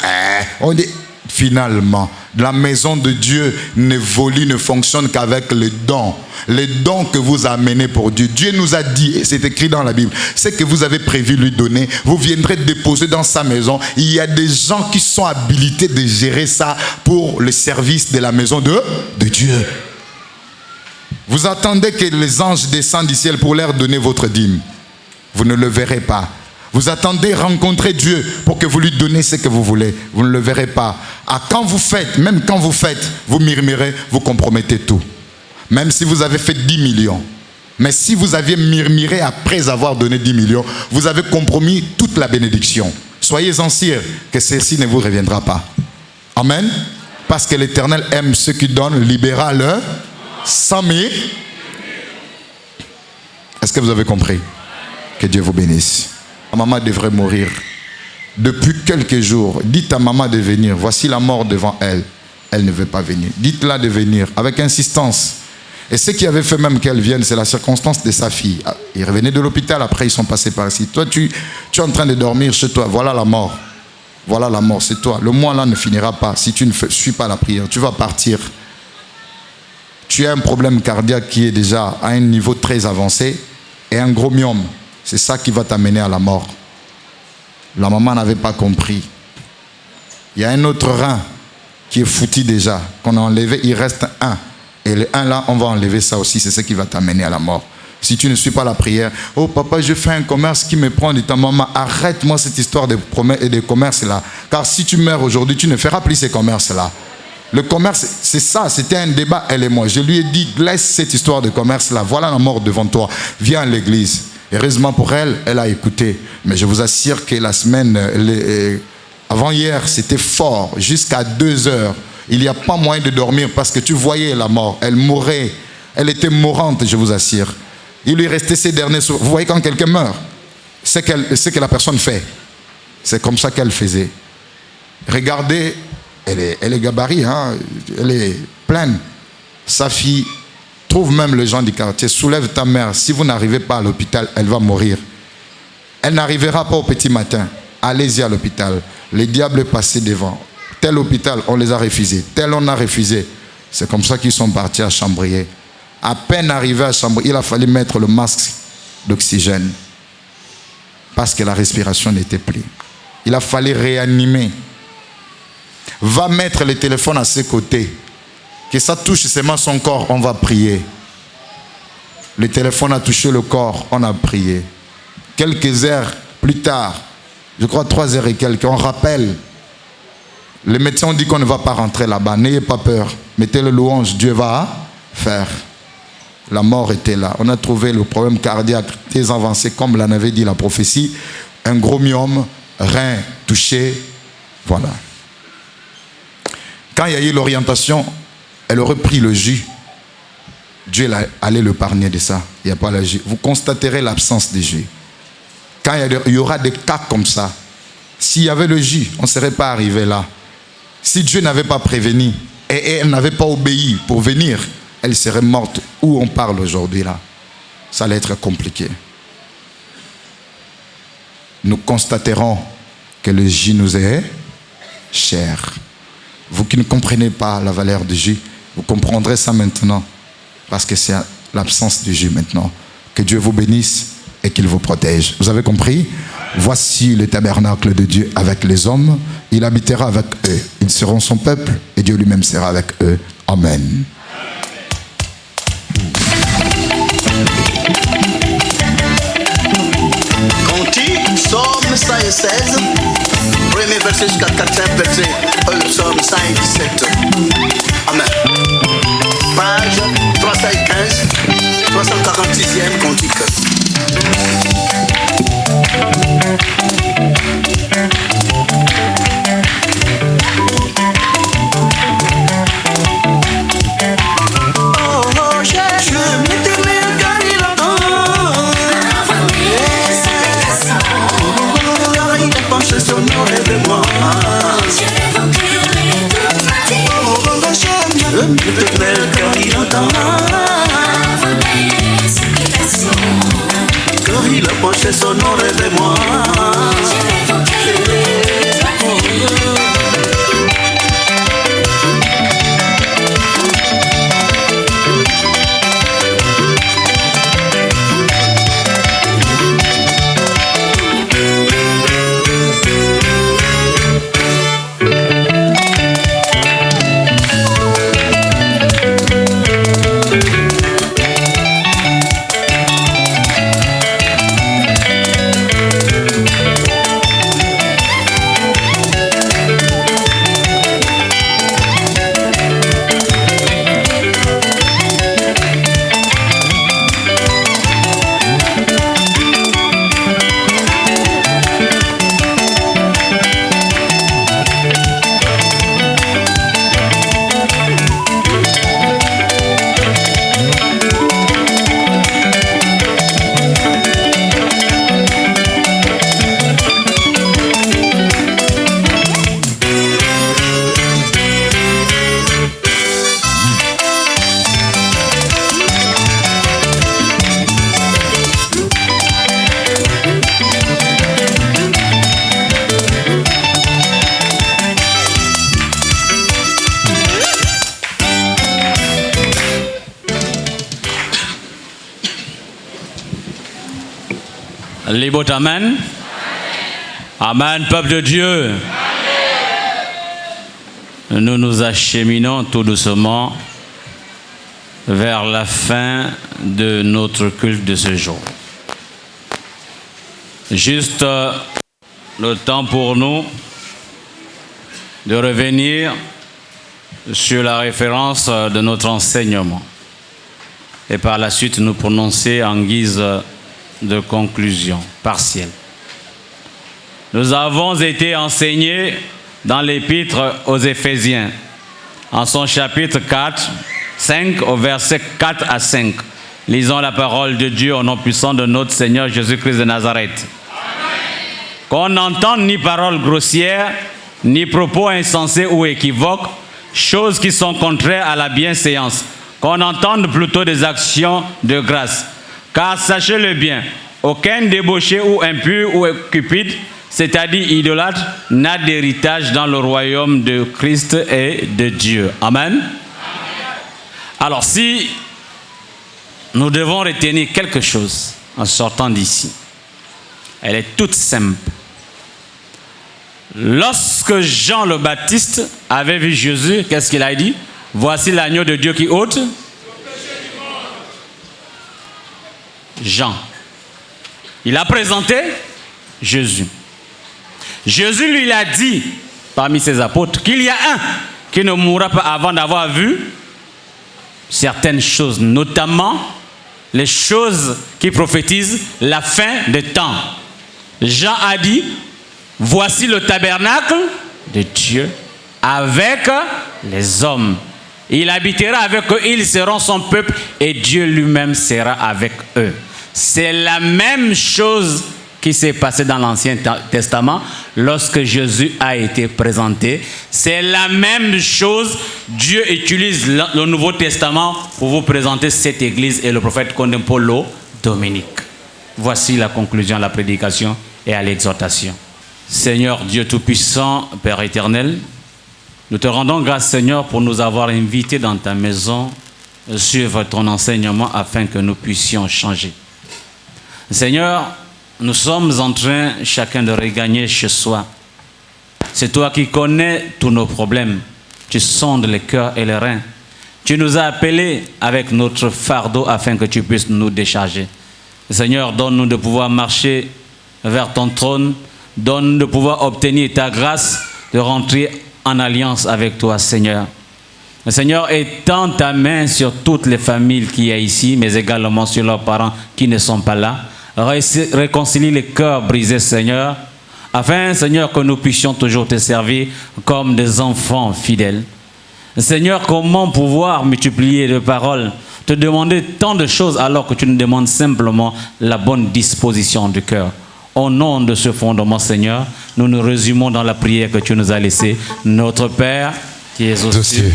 on dit... Finalement, la maison de Dieu n'évolue, ne fonctionne qu'avec les dons. Les dons que vous amenez pour Dieu. Dieu nous a dit, et c'est écrit dans la Bible, ce que vous avez prévu lui donner, vous viendrez déposer dans sa maison. Il y a des gens qui sont habilités de gérer ça pour le service de la maison de Dieu. Vous attendez que les anges descendent du ciel pour leur donner votre dîme. Vous ne le verrez pas. Vous attendez rencontrer Dieu pour que vous lui donnez ce que vous voulez. Vous ne le verrez pas. Quand vous faites, même quand vous faites, vous murmurez, vous compromettez tout. Même si vous avez fait 10 millions. Mais si vous aviez murmuré après avoir donné 10 millions, vous avez compromis toute la bénédiction. Soyez-en sûrs que celle-ci ne vous reviendra pas. Amen. Parce que l'Éternel aime ceux qui donnent libéral 100 000. Est-ce que vous avez compris? Que Dieu vous bénisse. Ma maman devrait mourir depuis quelques jours. Dites à maman de venir. Voici la mort devant elle. Elle ne veut pas venir. Dites-la de venir avec insistance. Et ce qui avait fait même qu'elle vienne, c'est la circonstance de sa fille. Ils revenaient de l'hôpital, après ils sont passés par ici. Toi, tu es en train de dormir chez toi. Voilà la mort. Voilà la mort, c'est toi. Le mois là ne finira pas si tu ne suis pas la prière. Tu vas partir. Tu as un problème cardiaque qui est déjà à un niveau très avancé et un gros myome. C'est ça qui va t'amener à la mort. La maman n'avait pas compris. Il y a un autre rein qui est foutu déjà, qu'on a enlevé, il reste un. Et le un là, on va enlever ça aussi, c'est ce qui va t'amener à la mort. Si tu ne suis pas la prière, oh papa, je fais un commerce qui me prend du temps, maman, arrête-moi cette histoire de commerce là. Car si tu meurs aujourd'hui, tu ne feras plus ces commerces là. Le commerce, c'est ça, c'était un débat, elle et moi. Je lui ai dit, laisse cette histoire de commerce là, voilà la mort devant toi, viens à l'église. Heureusement pour elle, elle a écouté. Mais je vous assure que la semaine, avant-hier, c'était fort, jusqu'à 2 heures. Il n'y a pas moyen de dormir parce que tu voyais la mort. Elle mourait. Elle était mourante, je vous assure. Il lui restait ces derniers souvenirs. Vous voyez quand quelqu'un meurt, c'est ce que la personne fait. C'est comme ça qu'elle faisait. Regardez, elle est gabarit, hein? Elle est pleine. Sa fille trouve même les gens du quartier. Soulève ta mère. Si vous n'arrivez pas à l'hôpital, elle va mourir. Elle n'arrivera pas au petit matin. Allez-y à l'hôpital. Le diable est passé devant. Tel hôpital, on les a refusés. Tel on a refusé. C'est comme ça qu'ils sont partis à Chambrier. À peine arrivé à Chambrier, il a fallu mettre le masque d'oxygène. Parce que la respiration n'était plus. Il a fallu réanimer. Va mettre le téléphone à ses côtés. Que ça touche seulement son corps, on va prier. Le téléphone a touché le corps, on a prié. Quelques heures plus tard, je crois 3 heures et quelques, on rappelle. Les médecins ont dit qu'on ne va pas rentrer là-bas. N'ayez pas peur. Mettez le louange, Dieu va faire. La mort était là. On a trouvé le problème cardiaque très avancé, comme l'en avait dit la prophétie. Un gros myome, rein touché. Voilà. Quand il y a eu l'orientation, elle aurait pris le jus. Dieu allait l'épargner de ça. Il n'y a pas le jus. Vous constaterez l'absence de jus. Quand il y aura des cas comme ça, s'il y avait le jus, on ne serait pas arrivé là. Si Dieu n'avait pas prévenu et elle n'avait pas obéi pour venir, elle serait morte où on parle aujourd'hui là. Ça allait être compliqué. Nous constaterons que le jus nous est cher. Vous qui ne comprenez pas la valeur du jus, vous comprendrez ça maintenant. Parce que c'est l'absence du jus maintenant. Que Dieu vous bénisse et qu'il vous protège. Vous avez compris? Voici le tabernacle de Dieu avec les hommes. Il habitera avec eux. Ils seront son peuple et Dieu lui-même sera avec eux. Amen. Cantique, psaume 116, premier verset jusqu'à 4e verset, psaume 117. Amen. Page 315, 346e cantique. Car il a penché son nom de moi. Libot, amen. Amen, peuple de Dieu. Nous nous acheminons tout doucement vers la fin de notre culte de ce jour. Juste le temps pour nous de revenir sur la référence de notre enseignement et par la suite nous prononcer en guise de conclusion partielle. Nous avons été enseignés dans l'épître aux Éphésiens, en son chapitre 4, 5 au verset 4 à 5. Lisons la parole de Dieu au nom puissant de notre Seigneur Jésus-Christ de Nazareth. Qu'on n'entende ni paroles grossières, ni propos insensés ou équivoques, choses qui sont contraires à la bienséance, qu'on entende plutôt des actions de grâce. Car sachez-le bien, aucun débauché ou impur ou cupide, c'est-à-dire idolâtre, n'a d'héritage dans le royaume de Christ et de Dieu. Amen. Alors si nous devons retenir quelque chose en sortant d'ici, elle est toute simple. Lorsque Jean le Baptiste avait vu Jésus, qu'est-ce qu'il a dit? Voici l'agneau de Dieu qui ôte. Jean. Il a présenté Jésus. Jésus lui a dit, parmi ses apôtres, qu'il y a un qui ne mourra pas avant d'avoir vu certaines choses, notamment les choses qui prophétisent la fin des temps. Jean a dit, voici le tabernacle de Dieu avec les hommes. Il habitera avec eux, ils seront son peuple et Dieu lui-même sera avec eux. C'est la même chose qui s'est passé dans l'Ancien Testament lorsque Jésus a été présenté. C'est la même chose. Dieu utilise le Nouveau Testament pour vous présenter cette église et le prophète Condempolo Dominique. Voici la conclusion à la prédication et à l'exhortation. Seigneur Dieu Tout-Puissant, Père éternel, nous te rendons grâce, Seigneur, pour nous avoir invités dans ta maison, suivre ton enseignement afin que nous puissions changer. Seigneur, nous sommes en train chacun de regagner chez soi. C'est toi qui connais tous nos problèmes. Tu sondes les cœurs et les reins. Tu nous as appelés avec notre fardeau afin que tu puisses nous décharger. Seigneur, donne-nous de pouvoir marcher vers ton trône. Donne-nous de pouvoir obtenir ta grâce, de rentrer en alliance avec toi, Seigneur. Seigneur, étends ta main sur toutes les familles qui y a ici, mais également sur leurs parents qui ne sont pas là. Réconcilie les cœurs brisés, Seigneur, afin, Seigneur, que nous puissions toujours te servir comme des enfants fidèles. Seigneur, comment pouvoir multiplier les paroles, te demander tant de choses alors que tu nous demandes simplement la bonne disposition du cœur. Au nom de ce fondement, Seigneur, nous nous résumons dans la prière que tu nous as laissée. Notre Père, qui es aux cieux,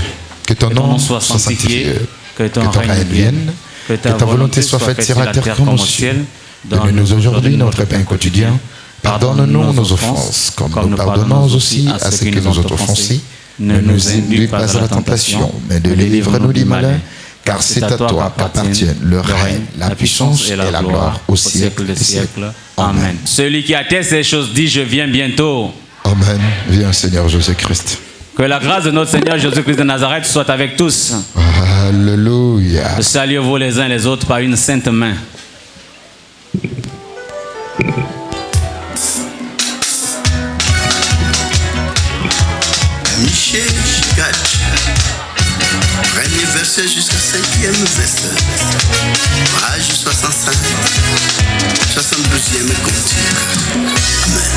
que ton nom soit sanctifié, que ton règne vienne, que ta volonté soit faite sur la terre comme au ciel. Donne-nous aujourd'hui notre pain quotidien. Pardonne-nous nos offenses, comme nous pardonnons aussi à ceux qui nous ont offensés. Ne nous induis pas à la tentation, mais délivre-nous du malin. Car c'est à toi qu'appartiennent le règne, la puissance et la gloire au siècle des siècles. Amen. Celui qui atteste ces choses dit, je viens bientôt. Amen. Viens, Seigneur Jésus-Christ. Que la grâce de notre Seigneur Jésus-Christ de Nazareth soit avec tous. Alléluia. Saluez-vous les uns les autres par une sainte main. Michée 4, premier verset jusqu'au 5e verset, page 65, 72e cantique. Amen.